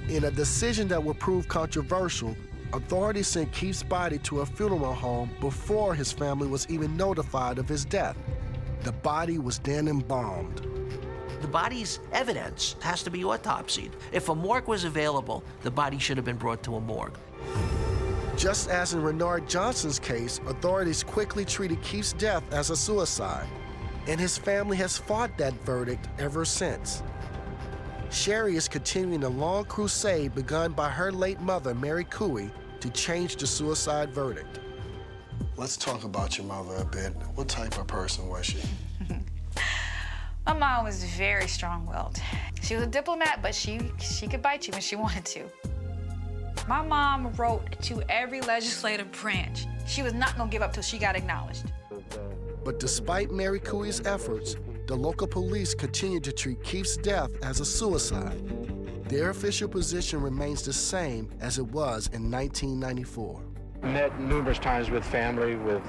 In a decision that would prove controversial, authorities sent Keith's body to a funeral home before his family was even notified of his death. The body was then embalmed. The body's evidence has to be autopsied. If a morgue was available, the body should have been brought to a morgue. Just as in Renard Johnson's case, authorities quickly treated Keith's death as a suicide, and his family has fought that verdict ever since. Sherry is continuing a long crusade begun by her late mother, Mary Cooey, to change the suicide verdict. Let's talk about your mother a bit. What type of person was she? My mom was very strong-willed. She was a diplomat, but she could bite you when she wanted to. My mom wrote to every legislative branch. She was not gonna give up till she got acknowledged. But despite Mary Cooey's efforts, the local police continued to treat Keith's death as a suicide. Their official position remains the same as it was in 1994. Met numerous times with family, with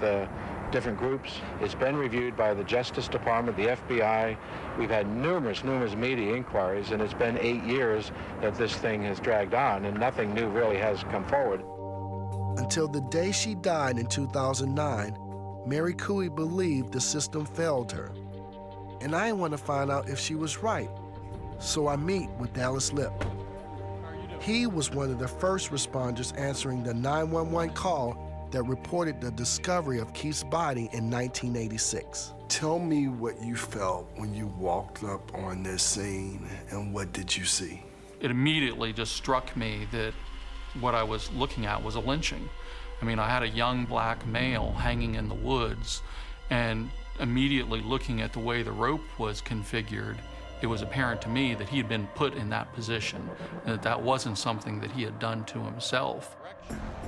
different groups. It's been reviewed by the Justice Department, the FBI. We've had numerous media inquiries, and it's been 8 years that this thing has dragged on, and nothing new really has come forward. Until the day she died in 2009, Mary Cooey believed the system failed her. And I want to find out if she was right. So I meet with Dallas Lip. He was one of the first responders answering the 911 call that reported the discovery of Keith's body in 1986. Tell me what you felt when you walked up on this scene, and what did you see? It immediately just struck me that what I was looking at was a lynching. I mean, I had a young black male hanging in the woods, and immediately looking at the way the rope was configured, it was apparent to me that he had been put in that position, and that that wasn't something that he had done to himself.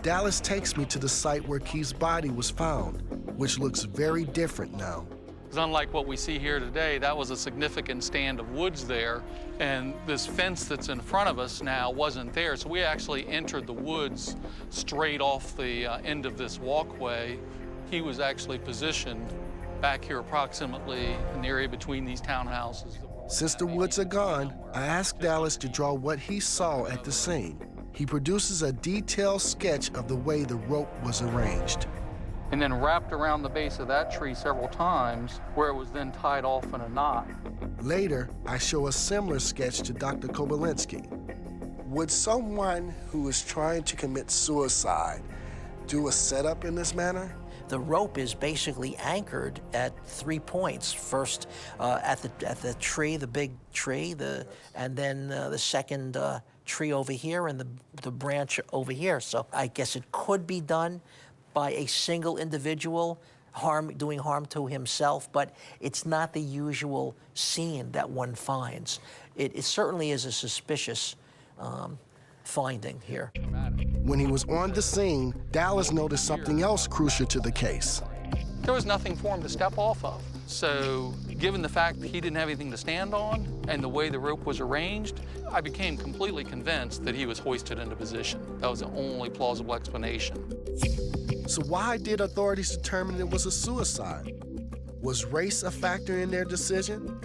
Dallas takes me to the site where Keith's body was found, which looks very different now. Because unlike what we see here today, that was a significant stand of woods there, and this fence that's in front of us now wasn't there. So we actually entered the woods straight off the end of this walkway. He was actually positioned back here approximately in the area between these townhouses. Since the woods are gone, I asked Dallas to draw what he saw at the scene. He produces a detailed sketch of the way the rope was arranged. And then wrapped around the base of that tree several times, where it was then tied off in a knot. Later, I show a similar sketch to Dr. Kobylinski. Would someone who is trying to commit suicide do a setup in this manner? The rope is basically anchored at 3 points. First, at the tree, the big tree, and then the second tree over here, and the branch over here. So I guess it could be done by a single individual, doing harm to himself, but it's not the usual scene that one finds. It certainly is a suspicious finding here. When he was on the scene, Dallas noticed something else crucial to the case. There was nothing for him to step off of. So given the fact that he didn't have anything to stand on and the way the rope was arranged, I became completely convinced that he was hoisted into position. That was the only plausible explanation. So why did authorities determine it was a suicide? Was race a factor in their decision?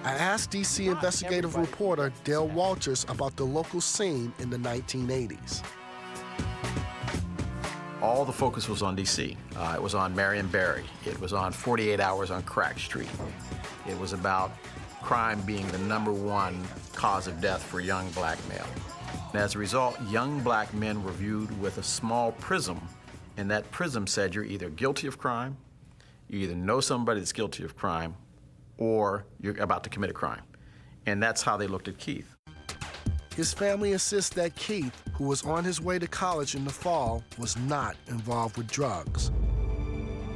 I asked DC investigative reporter Dale Walters about the local scene in the 1980s. All the focus was on DC. It was on Marion Barry. It was on 48 Hours on Crack Street. It was about crime being the #1 cause of death for young black male. And as a result, young black men were viewed with a small prism, and that prism said you're either guilty of crime, you either know somebody that's guilty of crime, or you're about to commit a crime. And that's how they looked at Keith. His family insists that Keith, who was on his way to college in the fall, was not involved with drugs.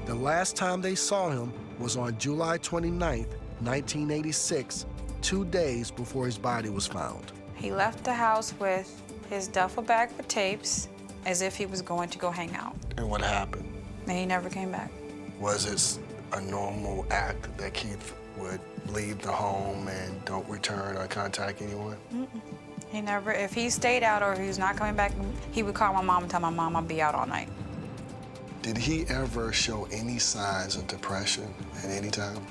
The last time they saw him was on July 29th, 1986, 2 days before his body was found. He left the house with his duffel bag for tapes, as if he was going to go hang out. And what happened? And he never came back. Was it a normal act that Keith would leave the home and don't return or contact anyone? He never, if he stayed out or he was not coming back, he would call my mom and tell my mom I'll be out all night. Did he ever show any signs of depression at any time?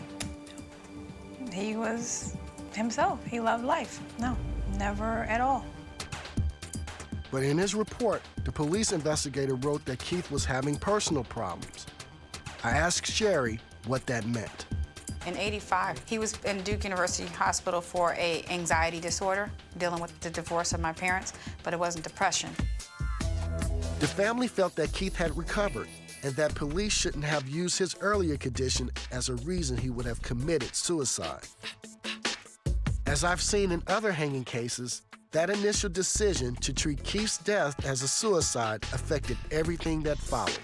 He was himself. He loved life. No, never at all. But in his report, the police investigator wrote that Keith was having personal problems. I asked Sherry what that meant. In '85, he was in Duke University Hospital for an anxiety disorder, dealing with the divorce of my parents, but it wasn't depression. The family felt that Keith had recovered and that police shouldn't have used his earlier condition as a reason he would have committed suicide. As I've seen in other hanging cases, that initial decision to treat Keith's death as a suicide affected everything that followed.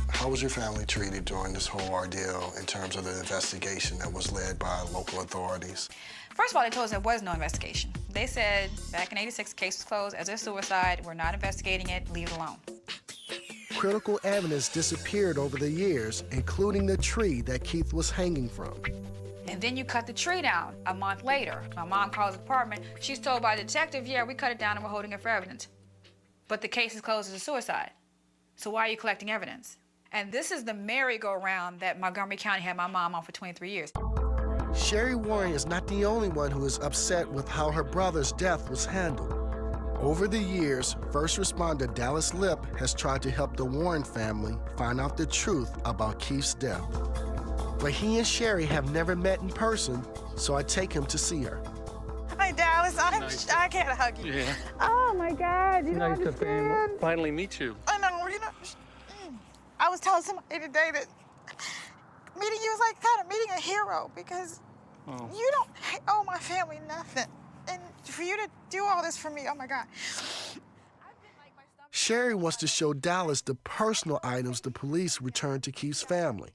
How was your family treated during this whole ordeal in terms of the investigation that was led by local authorities? First of all, they told us there was no investigation. They said back in '86, the case was closed as a suicide. We're not investigating it, leave it alone. Critical evidence disappeared over the years, including the tree that Keith was hanging from. And then you cut the tree down a month later. My mom calls the department. She's told by the detective, yeah, we cut it down and we're holding it for evidence. But the case is closed as a suicide. So why are you collecting evidence? And this is the merry-go-round that Montgomery County had my mom on for 23 years. Sherry Warren is not the only one who is upset with how her brother's death was handled. Over the years, first responder Dallas Lip has tried to help the Warren family find out the truth about Keith's death. But he and Sherry have never met in person, so I take him to see her. Hi, Dallas. I can't hug you. Yeah. Oh, my God. You Nice don't understand. to finally meet you. I know, you know. I was telling somebody today that meeting you is like kind of meeting a hero because you don't owe my family nothing. And for you to do all this for me, oh my God. Sherry wants to show Dallas the personal items the police returned to Keith's family.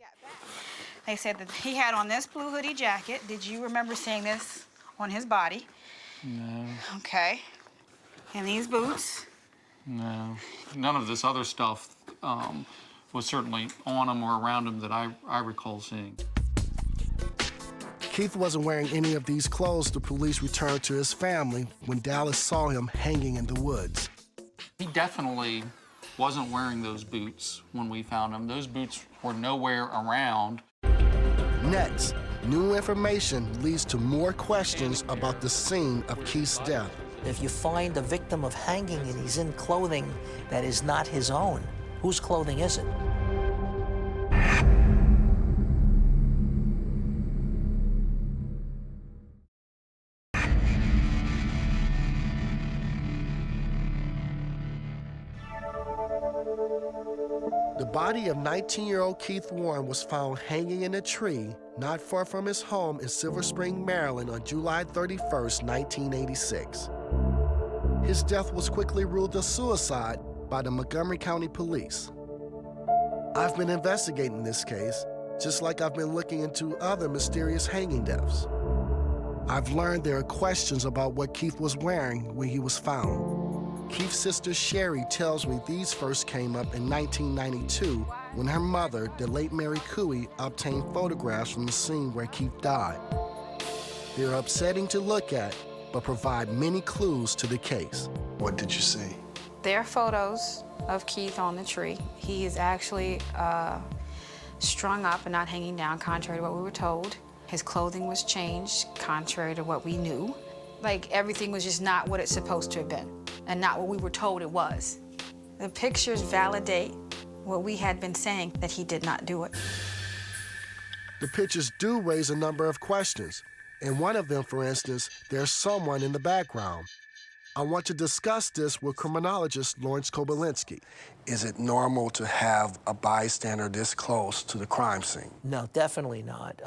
They said that he had on this blue hoodie jacket. Did you remember seeing this on his body? No. Okay. And these boots? No. None of this other stuff was certainly on him or around him that I recall seeing. Keith wasn't wearing any of these clothes the police returned to his family when Dallas saw him hanging in the woods. He definitely wasn't wearing those boots when we found him. Those boots were nowhere around. Next, new information leads to more questions about the scene of Keith's death. If you find a victim of hanging and he's in clothing that is not his own, whose clothing is it? The body of 19-year-old Keith Warren was found hanging in a tree not far from his home in Silver Spring, Maryland on July 31st, 1986. His death was quickly ruled a suicide by the Montgomery County Police. I've been investigating this case, just like I've been looking into other mysterious hanging deaths. I've learned there are questions about what Keith was wearing when he was found. Keith's sister Sherry tells me these first came up in 1992 when her mother, the late Mary Cooey, obtained photographs from the scene where Keith died. They're upsetting to look at, but provide many clues to the case. What did you see? There are photos of Keith on the tree. He is actually strung up and not hanging down, contrary to what we were told. His clothing was changed, contrary to what we knew. Like, everything was just not what it's supposed to have been, and not what we were told it was. The pictures validate what we had been saying, that he did not do it. The pictures do raise a number of questions. In one of them, for instance, there's someone in the background. I want to discuss this with criminologist Lawrence Kobylinski. Is it normal to have a bystander this close to the crime scene? No, definitely not.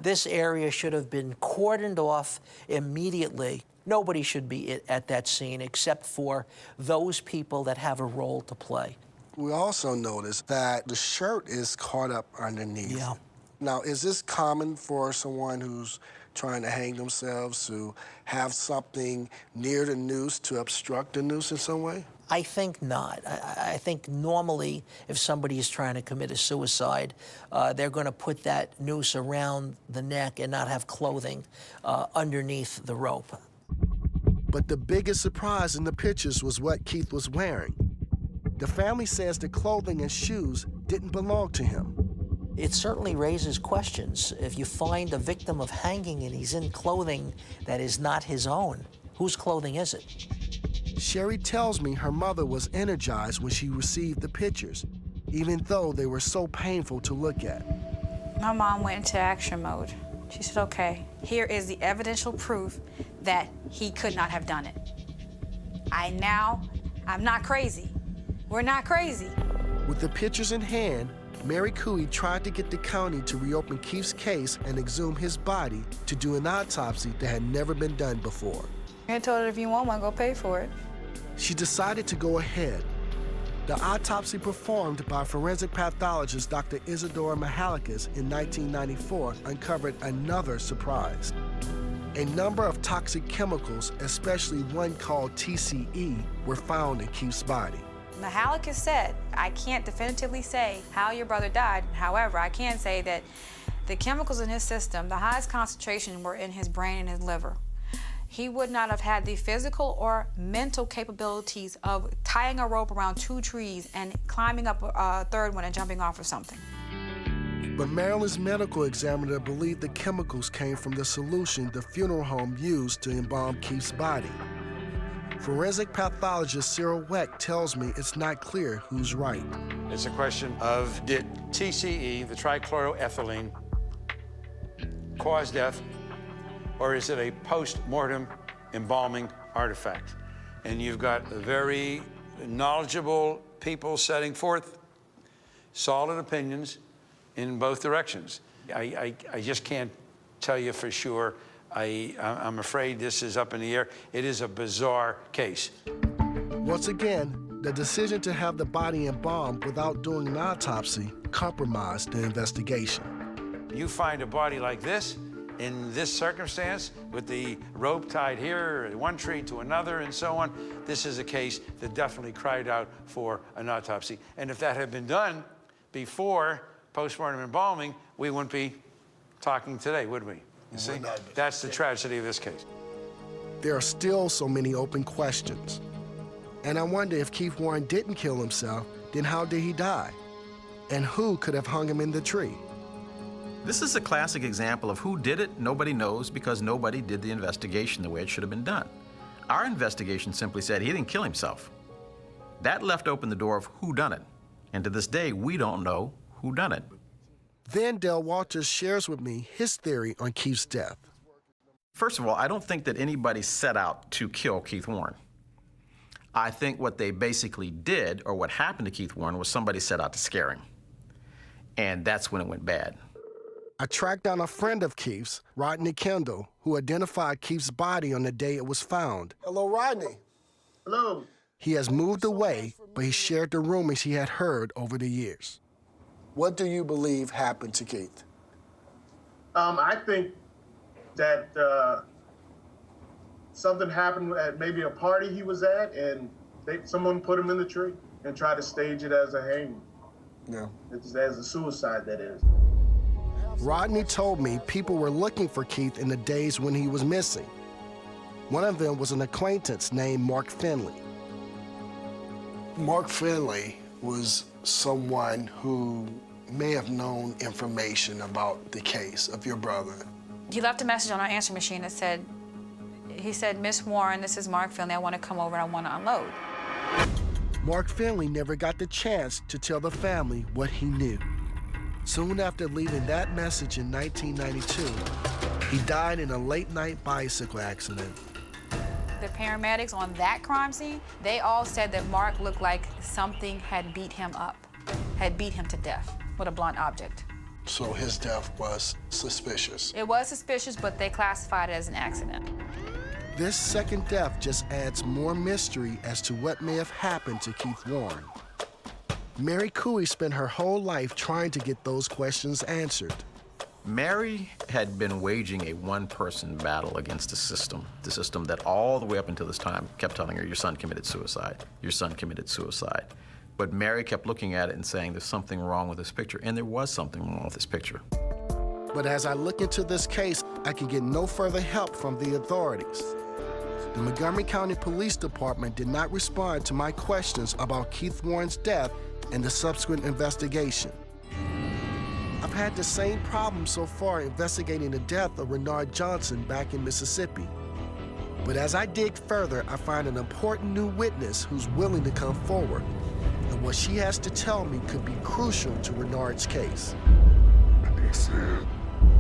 This area should have been cordoned off immediately. Nobody should be at that scene except for those people that have a role to play. We also noticed that the shirt is caught up underneath. Yeah. Now, is this common for someone who's trying to hang themselves to have something near the noose to obstruct the noose in some way? I think not. I think normally if somebody is trying to commit a suicide, they're going to put that noose around the neck and not have clothing underneath the rope. But the biggest surprise in the pictures was what Keith was wearing. The family says the clothing and shoes didn't belong to him. It certainly raises questions. If you find a victim of hanging and he's in clothing that is not his own, whose clothing is it? Sherry tells me her mother was energized when she received the pictures, even though they were so painful to look at. My mom went into action mode. She said, okay, here is the evidential proof that he could not have done it. I'm not crazy. We're not crazy. With the pictures in hand, Mary Cooey tried to get the county to reopen Keith's case and exhume his body to do an autopsy that had never been done before. I told her, if you want one, go pay for it. She decided to go ahead. The autopsy performed by forensic pathologist Dr. Isadora Mihalakis in 1994 uncovered another surprise. A number of toxic chemicals, especially one called TCE, were found in Keith's body. Mihalakis said, I can't definitively say how your brother died. However, I can say that the chemicals in his system, the highest concentration were in his brain and his liver. He would not have had the physical or mental capabilities of tying a rope around 2 trees and climbing up a third one and jumping off or something. But Maryland's medical examiner believed the chemicals came from the solution the funeral home used to embalm Keith's body. Forensic pathologist Cyril Weck tells me it's not clear who's right. It's a question of, did TCE, the trichloroethylene, cause death, or is it a post-mortem embalming artifact? And you've got very knowledgeable people setting forth solid opinions in both directions. I just can't tell you for sure. I'm afraid this is up in the air. It is a bizarre case. Once again, the decision to have the body embalmed without doing an autopsy compromised the investigation. You find a body like this, in this circumstance, with the rope tied here, one tree to another, and so on, this is a case that definitely cried out for an autopsy. And if that had been done before postmortem embalming, we wouldn't be talking today, would we? You see? That's the tragedy of this case. There are still so many open questions. And I wonder if Keith Warren didn't kill himself, then how did he die? And who could have hung him in the tree? This is a classic example of who did it, nobody knows, because nobody did the investigation the way it should have been done. Our investigation simply said he didn't kill himself. That left open the door of who done it. And to this day, we don't know who done it. Then Del Walters shares with me his theory on Keith's death. First of all, I don't think that anybody set out to kill Keith Warren. I think what they basically did, or what happened to Keith Warren, was somebody set out to scare him. And that's when it went bad. I tracked down a friend of Keith's, Rodney Kendall, who identified Keith's body on the day it was found. Hello, Rodney. Hello. He has moved away, but he shared the rumors he had heard over the years. What do you believe happened to Keith? I think that something happened at maybe a party he was at, and someone put him in the tree and tried to stage it as a hanging. Yeah. It's as a suicide, that is. Rodney told me people were looking for Keith in the days when he was missing. One of them was an acquaintance named Mark Finley. Mark Finley was someone who may have known information about the case of your brother. He left a message on our answering machine that said, he said, Miss Warren, this is Mark Finley. I want to come over and I want to unload. Mark Finley never got the chance to tell the family what he knew. Soon after leaving that message in 1992, he died in a late-night bicycle accident. The paramedics on that crime scene, they all said that Mark looked like something had beat him up, had beat him to death with a blunt object. So his death was suspicious. It was suspicious, but they classified it as an accident. This second death just adds more mystery as to what may have happened to Keith Warren. Mary Cooey spent her whole life trying to get those questions answered. Mary had been waging a one-person battle against the system that all the way up until this time kept telling her, your son committed suicide, your son committed suicide. But Mary kept looking at it and saying, there's something wrong with this picture, and there was something wrong with this picture. But as I look into this case, I can get no further help from the authorities. the Montgomery County Police Department did not respond to my questions about Keith Warren's death and the subsequent investigation. I've had the same problem so far investigating the death of Renard Johnson back in Mississippi. But as I dig further, I find an important new witness who's willing to come forward. And what she has to tell me could be crucial to Renard's case. And he said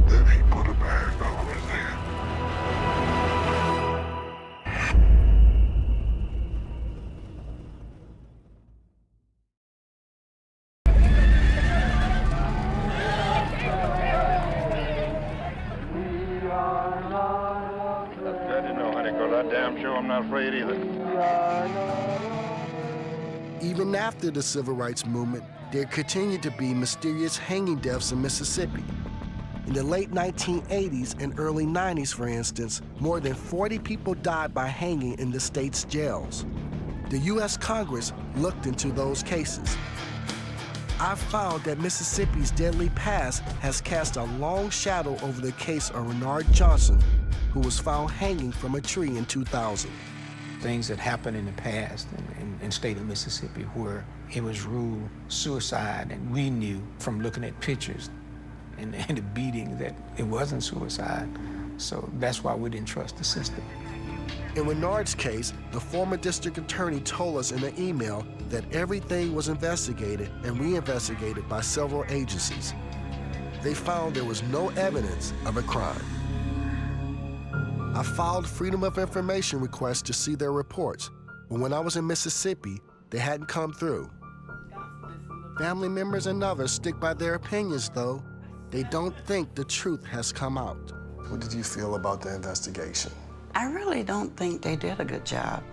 that he put a bag over his head. I'm not afraid either. Even after the civil rights movement, there continued to be mysterious hanging deaths in Mississippi. In the late 1980s and early 90s, for instance, more than 40 people died by hanging in the state's jails. The U.S. Congress looked into those cases. I found that Mississippi's deadly past has cast a long shadow over the case of Renard Johnson, who was found hanging from a tree in 2000. Things that happened in the past in the state of Mississippi where it was ruled suicide, and we knew from looking at pictures and the beating that it wasn't suicide. So that's why we didn't trust the system. In Renard's case, the former district attorney told us in an email that everything was investigated and reinvestigated by several agencies. They found there was no evidence of a crime. I filed Freedom of Information requests to see their reports, but when I was in Mississippi, they hadn't come through. Family members and others stick by their opinions, though. They don't think the truth has come out. What did you feel about the investigation? I really don't think they did a good job.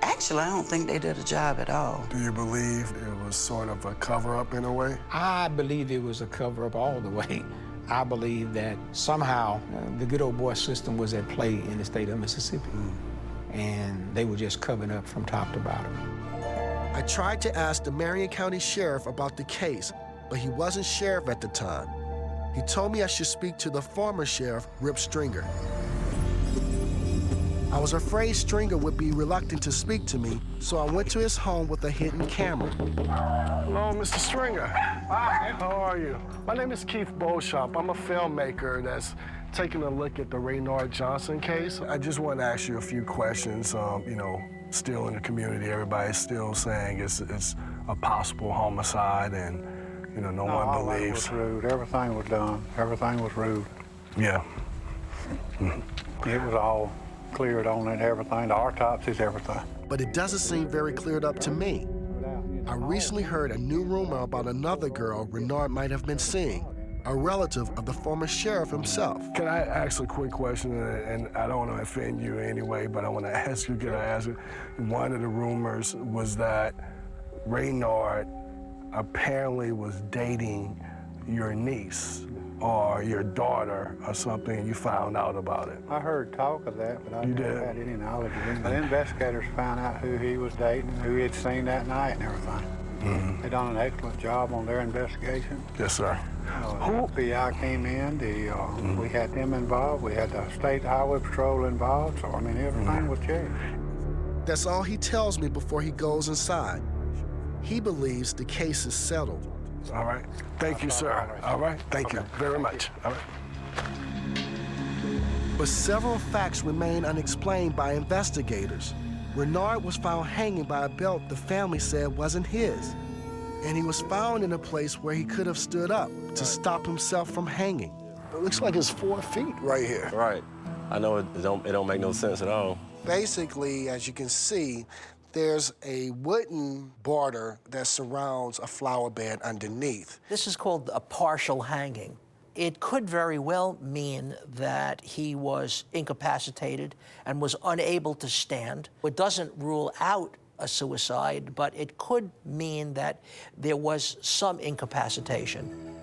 Actually, I don't think they did a job at all. Do you believe it was sort of a cover-up in a way? I believe it was a cover-up all the way. I believe that somehow the good old boy system was at play in the state of Mississippi, and they were just covering up from top to bottom. I tried to ask the Marion County Sheriff about the case, but he wasn't sheriff at the time. He told me I should speak to the former sheriff, Rip Stringer. I was afraid Stringer would be reluctant to speak to me, so I went to his home with a hidden camera. Hello, Mr. Stringer. Hi. How are you? My name is Keith Beauchamp. I'm a filmmaker that's taking a look at the Renard Johnson case. I just want to ask you a few questions. You know, still in the community, everybody's still saying it's a possible homicide, and you know, no one believes. It was rude. Everything was done. Everything was rude. Yeah. It was all cleared on it, everything, the autopsies, everything. But it doesn't seem very cleared up to me. I recently heard a new rumor about another girl Renard might have been seeing, a relative of the former sheriff himself. Can I ask a quick question? And I don't want to offend you anyway, but I want to ask you, can I ask you? One of the rumors was that Renard apparently was dating your niece or your daughter or something, and you found out about it. I heard talk of that, but I never had any knowledge of it. The investigators found out who he was dating, who he had seen that night and everything. They done an excellent job on their investigation. Yes, sir. The FBI came in, we had them involved, we had the State Highway Patrol involved, so I mean, everything was checked. That's all he tells me before he goes inside. He believes the case is settled. All right. Thank you, sir. All right. Thank you very much. All right. But several facts remain unexplained by investigators. Renard was found hanging by a belt the family said wasn't his. And he was found in a place where he could have stood up to stop himself from hanging. It looks like it's 4 feet right here. Right. I know it don't make no sense at all. Basically, as you can see, there's a wooden border that surrounds a flower bed underneath. This is called a partial hanging. It could very well mean that he was incapacitated and was unable to stand. It doesn't rule out a suicide, but it could mean that there was some incapacitation.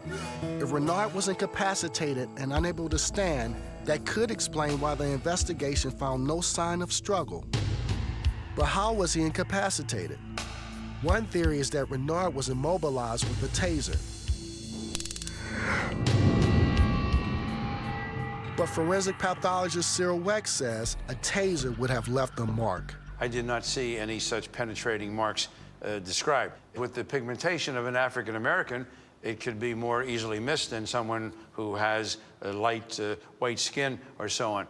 If Renard was incapacitated and unable to stand, that could explain why the investigation found no sign of struggle. But how was he incapacitated? One theory is that Renard was immobilized with a taser. But forensic pathologist Cyril Weck says a taser would have left a mark. I did not see any such penetrating marks described. With the pigmentation of an African American, it could be more easily missed than someone who has a light white skin or so on.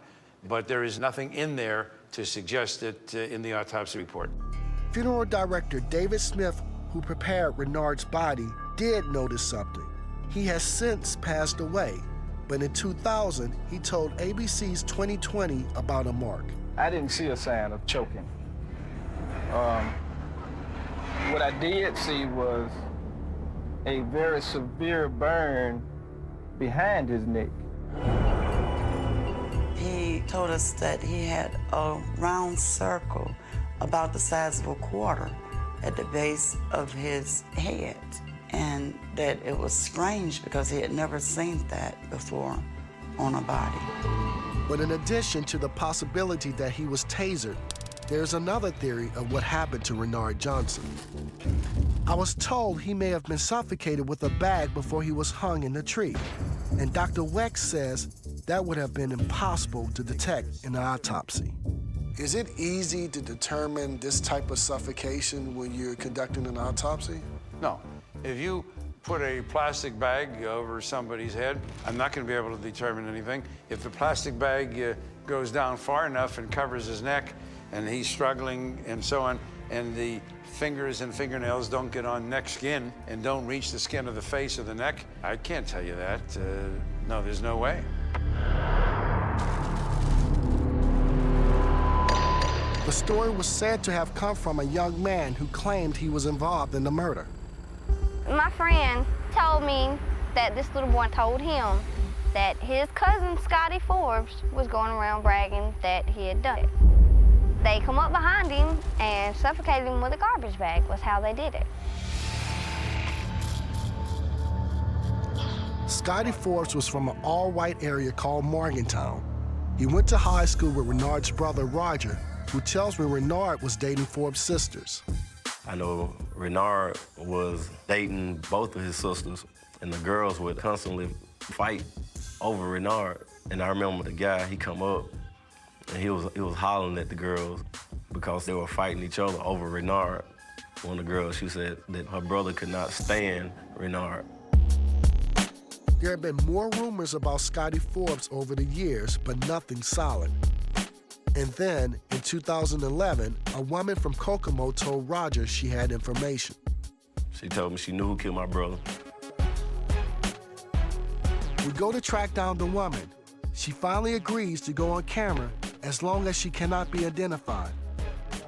But there is nothing in there to suggest it in the autopsy report. Funeral director David Smith, who prepared Renard's body, did notice something. He has since passed away, but in 2000, he told ABC's 2020 about a mark. I didn't see a sign of choking. What I did see was a very severe burn behind his neck. He told us that he had a round circle about the size of a quarter at the base of his head, and that it was strange because he had never seen that before on a body. But in addition to the possibility that he was tasered, there's another theory of what happened to Renard Johnson. I was told he may have been suffocated with a bag before he was hung in the tree. And Dr. Weck says that would have been impossible to detect in an autopsy. Is it easy to determine this type of suffocation when you're conducting an autopsy? No. If you put a plastic bag over somebody's head, I'm not going to be able to determine anything. If the plastic bag goes down far enough and covers his neck, and he's struggling and so on, and the fingers and fingernails don't get on neck skin and don't reach the skin of the face or the neck, I can't tell you that. No, there's no way. The story was said to have come from a young man who claimed he was involved in the murder. My friend told me that this little boy told him that his cousin, Scotty Forbes, was going around bragging that he had done it. They come up behind him and suffocated him with a garbage bag, was how they did it. Scotty Forbes was from an all-white area called Morgantown. He went to high school with Renard's brother, Roger, who tells me Renard was dating Forbes' sisters. I know Renard was dating both of his sisters, and the girls would constantly fight over Renard. And I remember the guy, he come up, and he was hollering at the girls because they were fighting each other over Renard. One of the girls, she said that her brother could not stand Renard. There have been more rumors about Scotty Forbes over the years, but nothing solid. And then, in 2011, a woman from Kokomo told Roger she had information. She told me she knew who killed my brother. We go to track down the woman. She finally agrees to go on camera as long as she cannot be identified.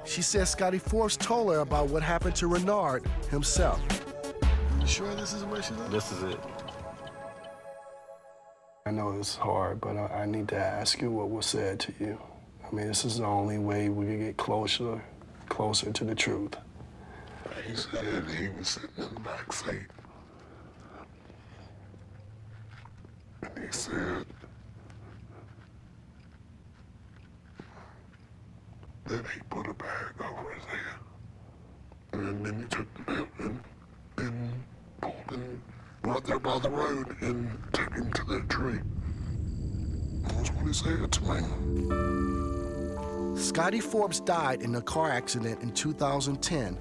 She says Scotty Forbes told her about what happened to Renard himself. You sure this is where she lives? This is it. I know it's hard, but I need to ask you what was said to you. I mean, this is the only way we can get closer to the truth. He said he was sitting in the back seat. And he said that he put a bag over his head. And then he took the man and pulled him right there by the road and took him to that tree. That's what he said to me. Scotty Forbes died in a car accident in 2010,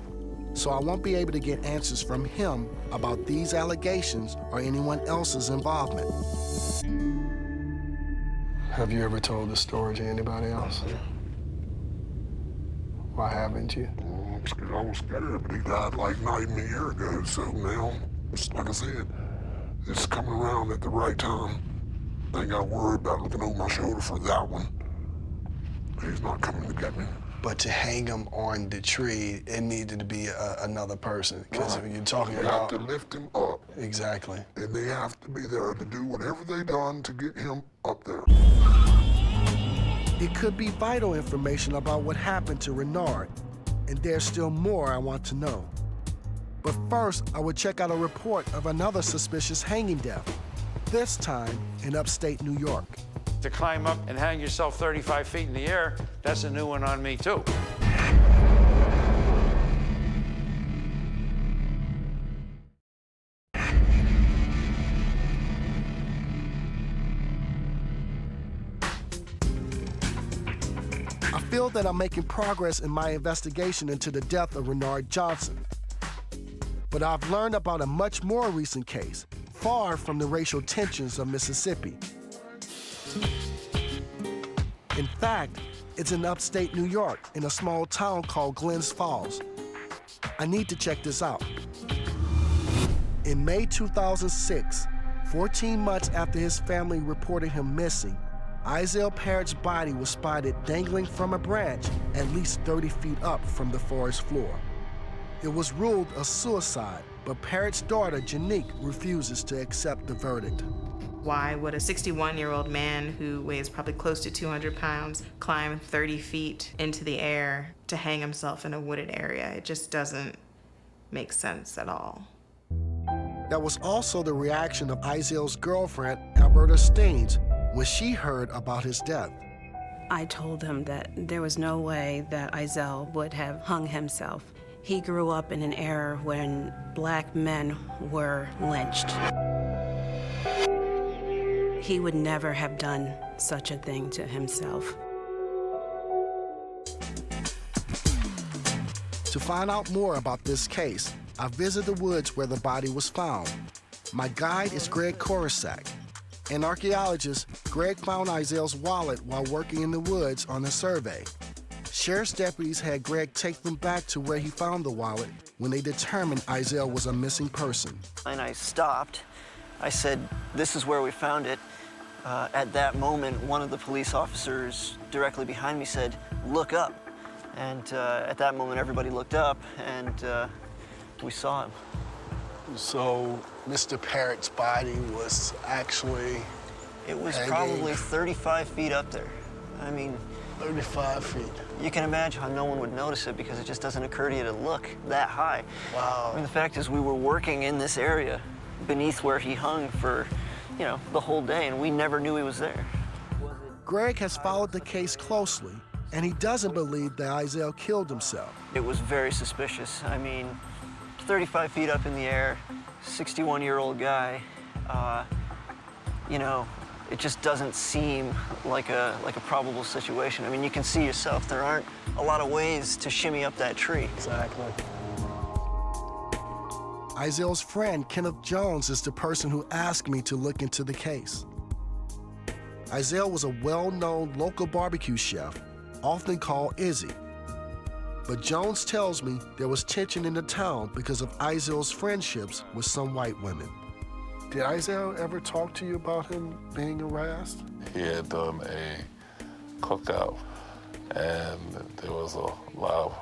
so I won't be able to get answers from him about these allegations or anyone else's involvement. Have you ever told this story to anybody else? Why haven't you? I was scared, but he died like not even a year ago, so now, just like I said, it's coming around at the right time. I ain't got to worry about looking over my shoulder for that one. He's not coming to get me. But to hang him on the tree, it needed to be another person. Because right. You're talking they about... They have to lift him up. Exactly. And they have to be there to do whatever they done to get him up there. It could be vital information about what happened to Renard, and there's still more I want to know. But first, I would check out a report of another suspicious hanging death, this time in upstate New York. To climb up and hang yourself 35 feet in the air, that's a new one on me, too. that I'm making progress in my investigation into the death of Renard Johnson. But I've learned about a much more recent case, far from the racial tensions of Mississippi. In fact, it's in upstate New York, in a small town called Glens Falls. I need to check this out. In May 2006, 14 months after his family reported him missing, Izell Parrott's body was spotted dangling from a branch at least 30 feet up from the forest floor. It was ruled a suicide, but Parrott's daughter, Janique, refuses to accept the verdict. Why would a 61-year-old man who weighs probably close to 200 pounds climb 30 feet into the air to hang himself in a wooded area? It just doesn't make sense at all. That was also the reaction of Izell's girlfriend, Alberta Steens, when she heard about his death. I told him that there was no way that Izell would have hung himself. He grew up in an era when black men were lynched. He would never have done such a thing to himself. To find out more about this case, I visit the woods where the body was found. My guide is Greg Korasak. An archaeologist, Greg found Izell's wallet while working in the woods on a survey. Sheriff's deputies had Greg take them back to where he found the wallet when they determined Izell was a missing person. And I stopped. I said, "This is where we found it." At that moment, one of the police officers directly behind me said, "Look up." And at that moment, everybody looked up, and we saw him. So Mr. Parrott's body was actually... It was hanging probably 35 feet up there. I mean... 35 feet. You can imagine how no one would notice it because it just doesn't occur to you to look that high. Wow. I mean, the fact is we were working in this area beneath where he hung for, you know, the whole day, and we never knew he was there. Greg has followed the case closely, and he doesn't believe that Izell killed himself. It was very suspicious. I mean, 35 feet up in the air, 61-year-old guy, you know, it just doesn't seem like a probable situation. I mean, you can see yourself, there aren't a lot of ways to shimmy up that tree. Exactly. Izell's friend, Kenneth Jones, is the person who asked me to look into the case. Izell was a well-known local barbecue chef, often called Izzy. But Jones tells me there was tension in the town because of Izell's friendships with some white women. Did Izell ever talk to you about him being harassed? He had done a cookout, and there was a lot of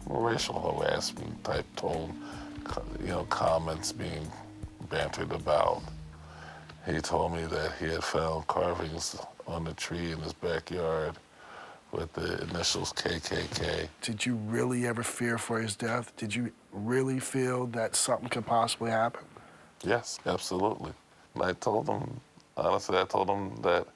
racial harassment type tone, you know, comments being bantered about. He told me that he had found carvings on the tree in his backyard with the initials KKK. Did you really ever fear for his death? Did you really feel that something could possibly happen? Yes, absolutely. And I told him, honestly, I told him that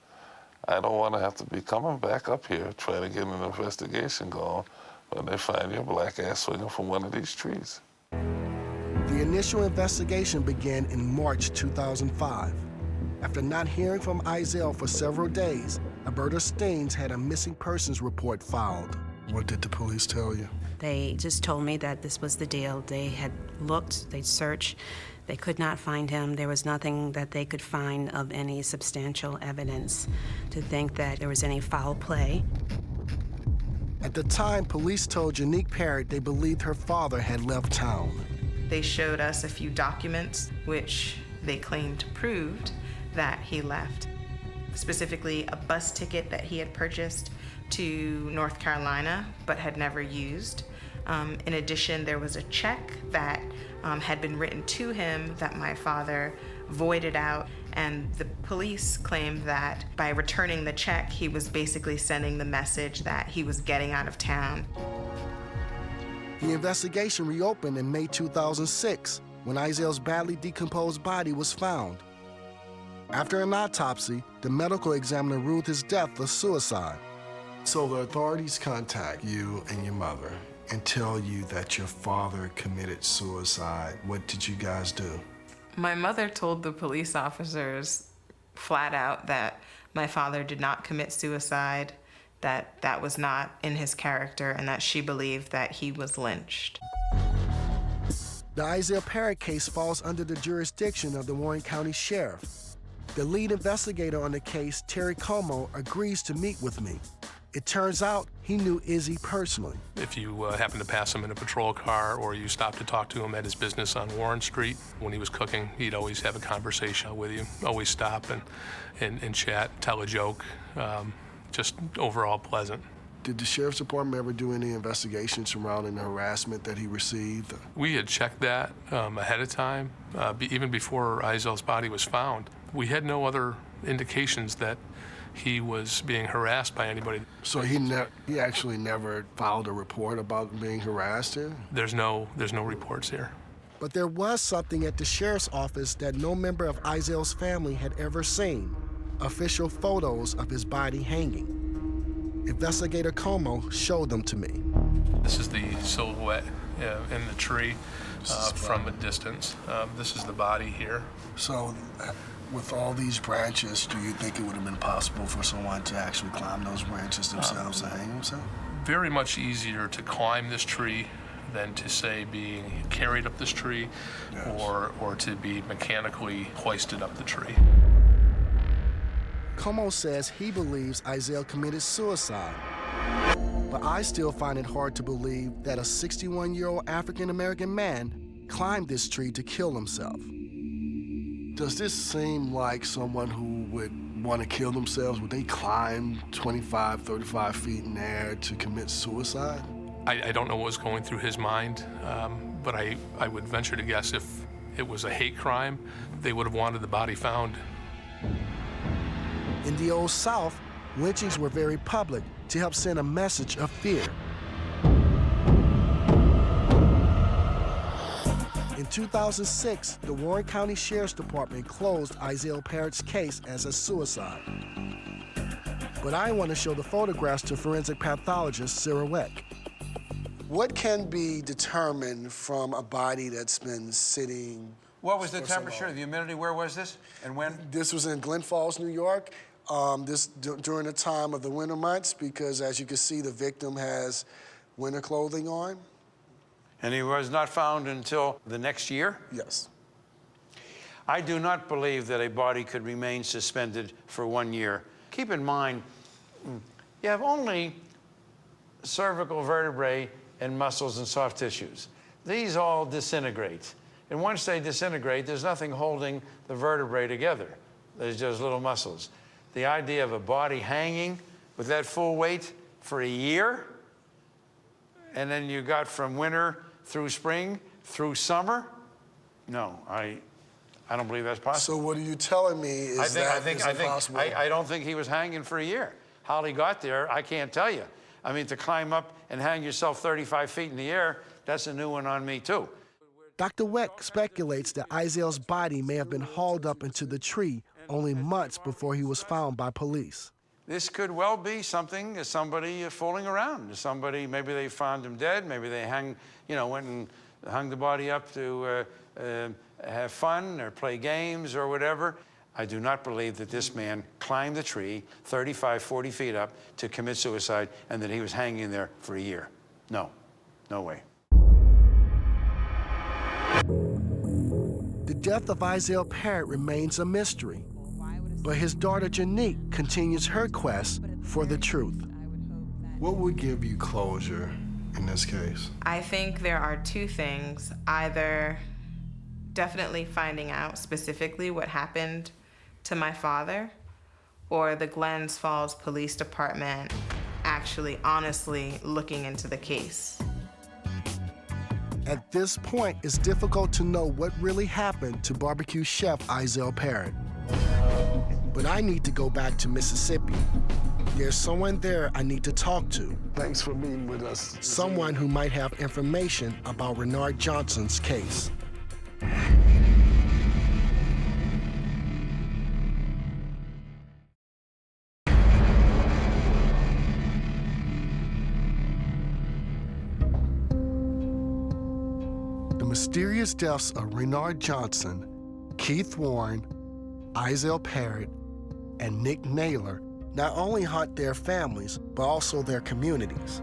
I don't want to have to be coming back up here trying to get an investigation going when they find your black ass swinging from one of these trees. The initial investigation began in March 2005. After not hearing from Izell for several days, Alberta Steens had a missing persons report filed. What did the police tell you? They just told me that this was the deal. They had looked, they'd searched, they could not find him. There was nothing that they could find of any substantial evidence to think that there was any foul play. At the time, police told Janique Parrott they believed her father had left town. They showed us a few documents which they claimed proved that he left. Specifically, a bus ticket that he had purchased to North Carolina but had never used. In addition, there was a check that had been written to him that my father voided out, and the police claimed that by returning the check, he was basically sending the message that he was getting out of town. The investigation reopened in May 2006 when Izell's badly decomposed body was found. After an autopsy, the medical examiner ruled his death a suicide. So the authorities contact you and your mother and tell you that your father committed suicide. What did you guys do? My mother told the police officers flat out that my father did not commit suicide, that that was not in his character and that she believed that he was lynched. The Izell Parrott case falls under the jurisdiction of the Warren County Sheriff. The lead investigator on the case, Terry Como, agrees to meet with me. It turns out he knew Izzy personally. If you happen to pass him in a patrol car or you stop to talk to him at his business on Warren Street, when he was cooking, he'd always have a conversation with you, always stop and chat, tell a joke, just overall pleasant. Did the Sheriff's Department ever do any investigation surrounding the harassment that he received? We had checked that ahead of time, even before Izell's body was found. We had no other indications that he was being harassed by anybody. So he actually never filed a report about being harassed here? There's no reports here. But there was something at the sheriff's office that no member of Izell's family had ever seen: official photos of his body hanging. Investigator Como showed them to me. This is the silhouette in the tree from a distance. This is the body here. So with all these branches, do you think it would have been possible for someone to actually climb those branches themselves and hang himself? Very much easier to climb this tree than to, say, being carried up this tree, yes, or to be mechanically hoisted up the tree. Como says he believes Izell committed suicide, but I still find it hard to believe that a 61-year-old African-American man climbed this tree to kill himself. Does this seem like someone who would want to kill themselves? Would they climb 25, 35 feet in the air to commit suicide? I don't know what was going through his mind, but I would venture to guess if it was a hate crime, they would have wanted the body found. In the Old South, lynchings were very public to help send a message of fear. In 2006, the Warren County Sheriff's Department closed Izell Parrott's case as a suicide. But I want to show the photographs to forensic pathologist Sarah Weck. What can be determined from a body that's been sitting? What was the temperature, the humidity? Where was this and when? This was in Glen Falls, New York. During the time of the winter months, because as you can see, the victim has winter clothing on. And he was not found until the next year? Yes. I do not believe that a body could remain suspended for 1 year. Keep in mind, you have only cervical vertebrae and muscles and soft tissues. These all disintegrate. And once they disintegrate, there's nothing holding the vertebrae together. There's just little muscles. The idea of a body hanging with that full weight for a year, and then you got from winter through spring, through summer? No, I don't believe that's possible. So what are you telling me is impossible? I don't think he was hanging for a year. How he got there, I can't tell you. I mean, to climb up and hang yourself 35 feet in the air, that's a new one on me too. Dr. Weck speculates that Izell's body may have been hauled up into the tree only months before he was found by police. This could well be something, somebody fooling around. Somebody, maybe they found him dead, maybe they went and hung the body up to have fun or play games or whatever. I do not believe that this man climbed the tree 35, 40 feet up to commit suicide and that he was hanging there for a year. No, no way. The death of Izell Parrott remains a mystery, but his daughter Janique continues her quest for the truth. What would give you closure in this case? I think there are two things. Either definitely finding out specifically what happened to my father, or the Glens Falls Police Department actually honestly looking into the case. At this point, it's difficult to know what really happened to barbecue chef Izell Parrott. But I need to go back to Mississippi. There's someone there I need to talk to. Thanks for being with us. Someone who might have information about Renard Johnson's case. The mysterious deaths of Renard Johnson, Keith Warren, Izell Parrott, and Nick Naylor not only haunt their families, but also their communities.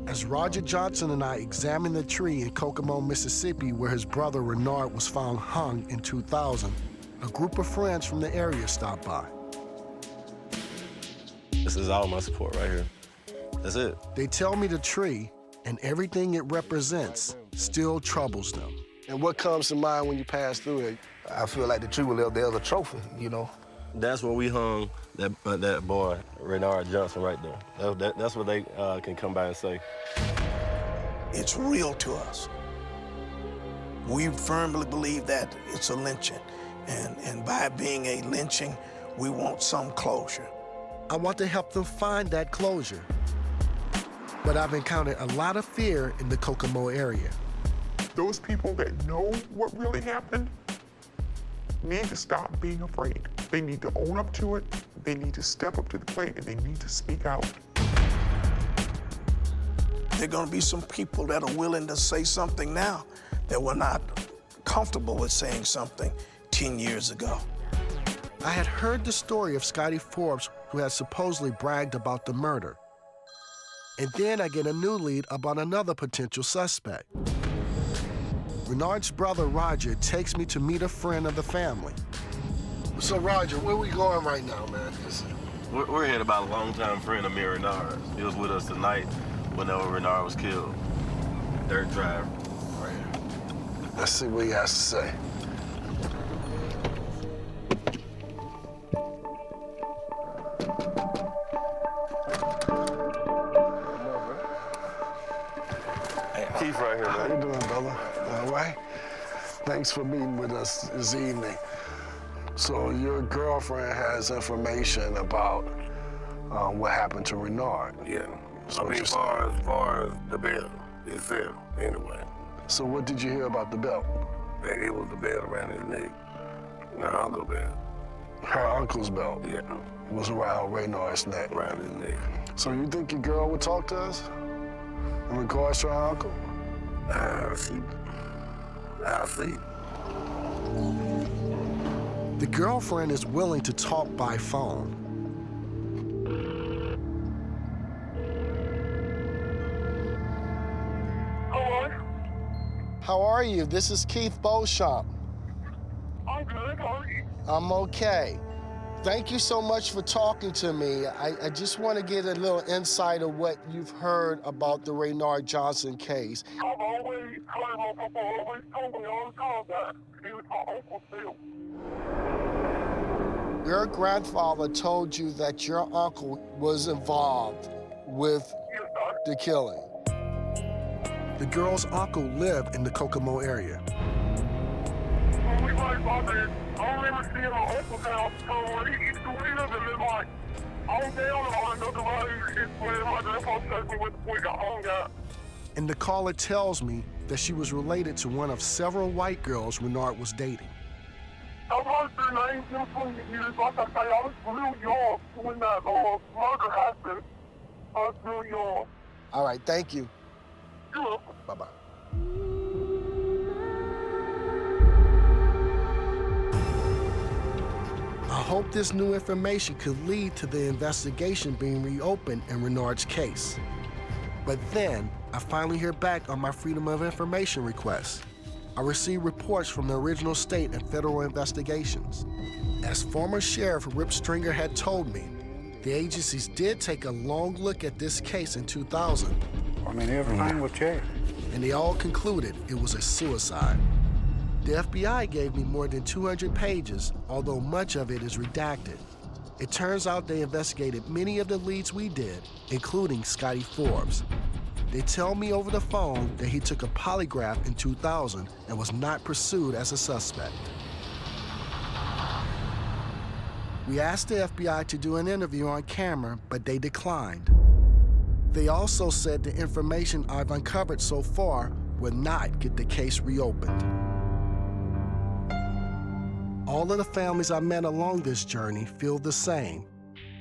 As Roger Johnson and I examined the tree in Kokomo, Mississippi, where his brother Renard was found hung in 2000, a group of friends from the area stopped by. This is all my support right here. That's it. They tell me the tree and everything it represents still troubles them. And what comes to mind when you pass through it? I feel like the tree was there as a trophy, you know. That's where we hung that boy, Renard Johnson, right there. That's what they can come by and say. It's real to us. We firmly believe that it's a lynching. And by it being a lynching, we want some closure. I want to help them find that closure. But I've encountered a lot of fear in the Kokomo area. Those people that know what really happened need to stop being afraid. They need to own up to it, they need to step up to the plate, and they need to speak out. There are gonna be some people that are willing to say something now that were not comfortable with saying something 10 years ago. I had heard the story of Scotty Forbes, who had supposedly bragged about the murder. And then I get a new lead about another potential suspect. Renard's brother, Roger, takes me to meet a friend of the family. So, Roger, where we going right now, man? We're here about a longtime friend of me, Renard. He was with us tonight whenever Renard was killed. Dirt driver. Right here. Let's see what he has to say. Keith right here, man. How you doing, brother? All right? Thanks for meeting with us this evening. So your girlfriend has information about what happened to Renard. Yeah. So I mean, as far as the belt itself, anyway. So what did you hear about the belt? That it was the belt around his neck. My uncle's belt. Her uncle's belt? Yeah. Was around Renard's neck? Around his neck. So you think your girl would talk to us in regards to her uncle? I'll see. The girlfriend is willing to talk by phone. Hello? How are you? This is Keith Beauchamp. I'm good. How are you? I'm okay. Thank you so much for talking to me. I just want to get a little insight of what you've heard about the Renard Johnson case. I've always heard my papa always told me all the time that he was my uncle still. Your grandfather told you that your uncle was involved with the killing. The girl's uncle lived in the Kokomo area. When we right by there, I remember seeing my uncle's house from where he used to live, and then like, on down on another road is where my grandpa took me with the we got hung out. And the caller tells me that she was related to one of several white girls Renard was dating. I've heard their names in 20 years. Like I say, I was real young when that murder happened. I was real young. All right, thank you. You're welcome. Bye-bye. I hope this new information could lead to the investigation being reopened in Renard's case. But then, I finally hear back on my Freedom of Information request. I received reports from the original state and federal investigations. As former Sheriff Rip Stringer had told me, the agencies did take a long look at this case in 2000. I mean, everything was checked. And they all concluded it was a suicide. The FBI gave me more than 200 pages, although much of it is redacted. It turns out they investigated many of the leads we did, including Scotty Forbes. They tell me over the phone that he took a polygraph in 2000 and was not pursued as a suspect. We asked the FBI to do an interview on camera, but they declined. They also said the information I've uncovered so far will not get the case reopened. All of the families I met along this journey feel the same.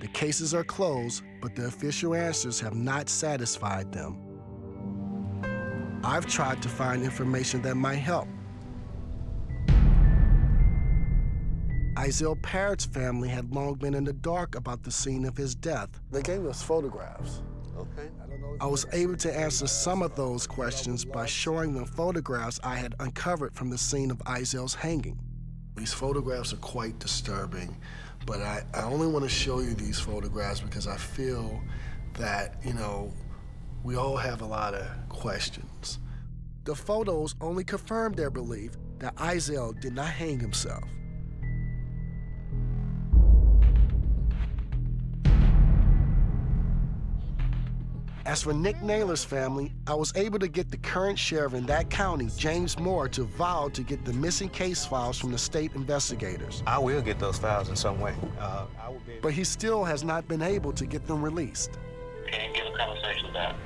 The cases are closed, but the official answers have not satisfied them. I've tried to find information that might help. Izell Parrott's family had long been in the dark about the scene of his death. They gave us photographs. Okay. I was able to answer some of those questions by showing them photographs I had uncovered from the scene of Izell's hanging. These photographs are quite disturbing, but I only want to show you these photographs because I feel that, you know, we all have a lot of questions. The photos only confirmed their belief that Izell did not hang himself. As for Nick Naylor's family, I was able to get the current sheriff in that county, James Moore, to vow to get the missing case files from the state investigators. I will get those files in some way. But he still has not been able to get them released. Can't get a conversation about it.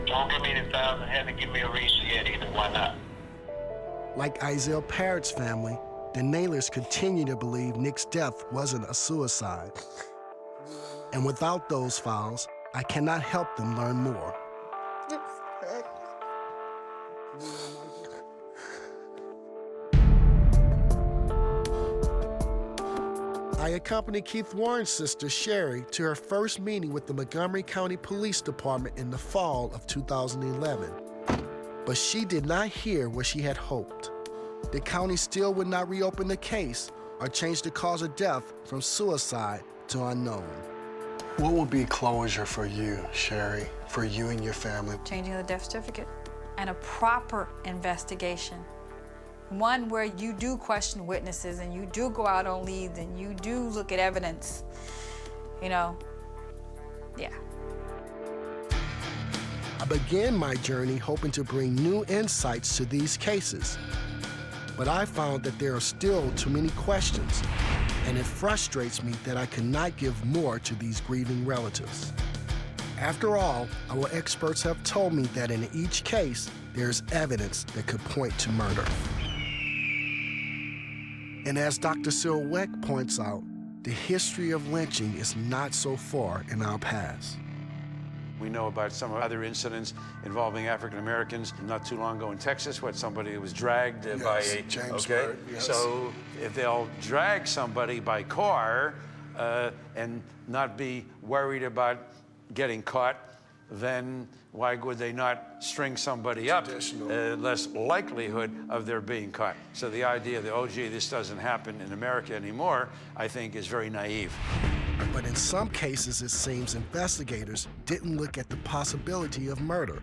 Don't give me the files and haven't given me a reason yet either. Why not? Like Izell Parrott's family, the Naylors continue to believe Nick's death wasn't a suicide. And without those files, I cannot help them learn more. I accompanied Keith Warren's sister, Sherry, to her first meeting with the Montgomery County Police Department in the fall of 2011. But she did not hear what she had hoped. The county still would not reopen the case or change the cause of death from suicide to unknown. What would be closure for you, Sherry, for you and your family? Changing the death certificate and a proper investigation. One where you do question witnesses and you do go out on leads and you do look at evidence, you know, yeah. I began my journey hoping to bring new insights to these cases, but I found that there are still too many questions, and it frustrates me that I cannot give more to these grieving relatives. After all, our experts have told me that in each case, there's evidence that could point to murder. And as Dr. Cyril Weck points out, the history of lynching is not so far in our past. We know about some other incidents involving African Americans not too long ago in Texas, where somebody was dragged by a James okay. Bird, yes. So if they'll drag somebody by car and not be worried about getting caught, then why would they not string somebody up? Less likelihood of their being caught. So the idea that, oh, gee, this doesn't happen in America anymore, I think is very naive. But in some cases, it seems investigators didn't look at the possibility of murder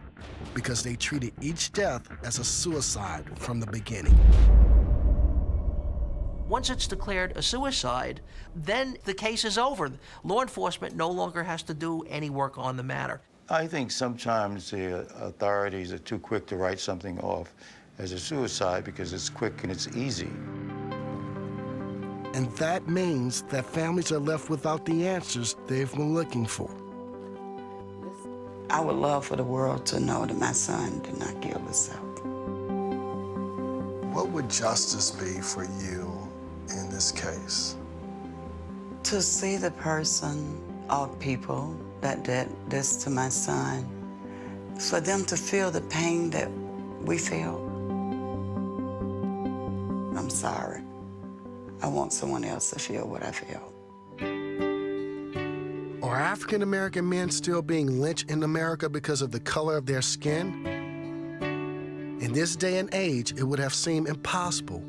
because they treated each death as a suicide from the beginning. Once it's declared a suicide, then the case is over. Law enforcement no longer has to do any work on the matter. I think sometimes the authorities are too quick to write something off as a suicide because it's quick and it's easy. And that means that families are left without the answers they've been looking for. I would love for the world to know that my son did not kill himself. What would justice be for you in this case? To see the person or people that did this to my son, for them to feel the pain that we feel. I'm sorry. I want someone else to feel what I feel. Are African American men still being lynched in America because of the color of their skin? In this day and age, it would have seemed impossible.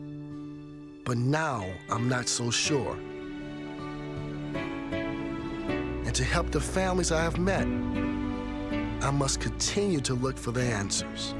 But now, I'm not so sure. And to help the families I have met, I must continue to look for the answers.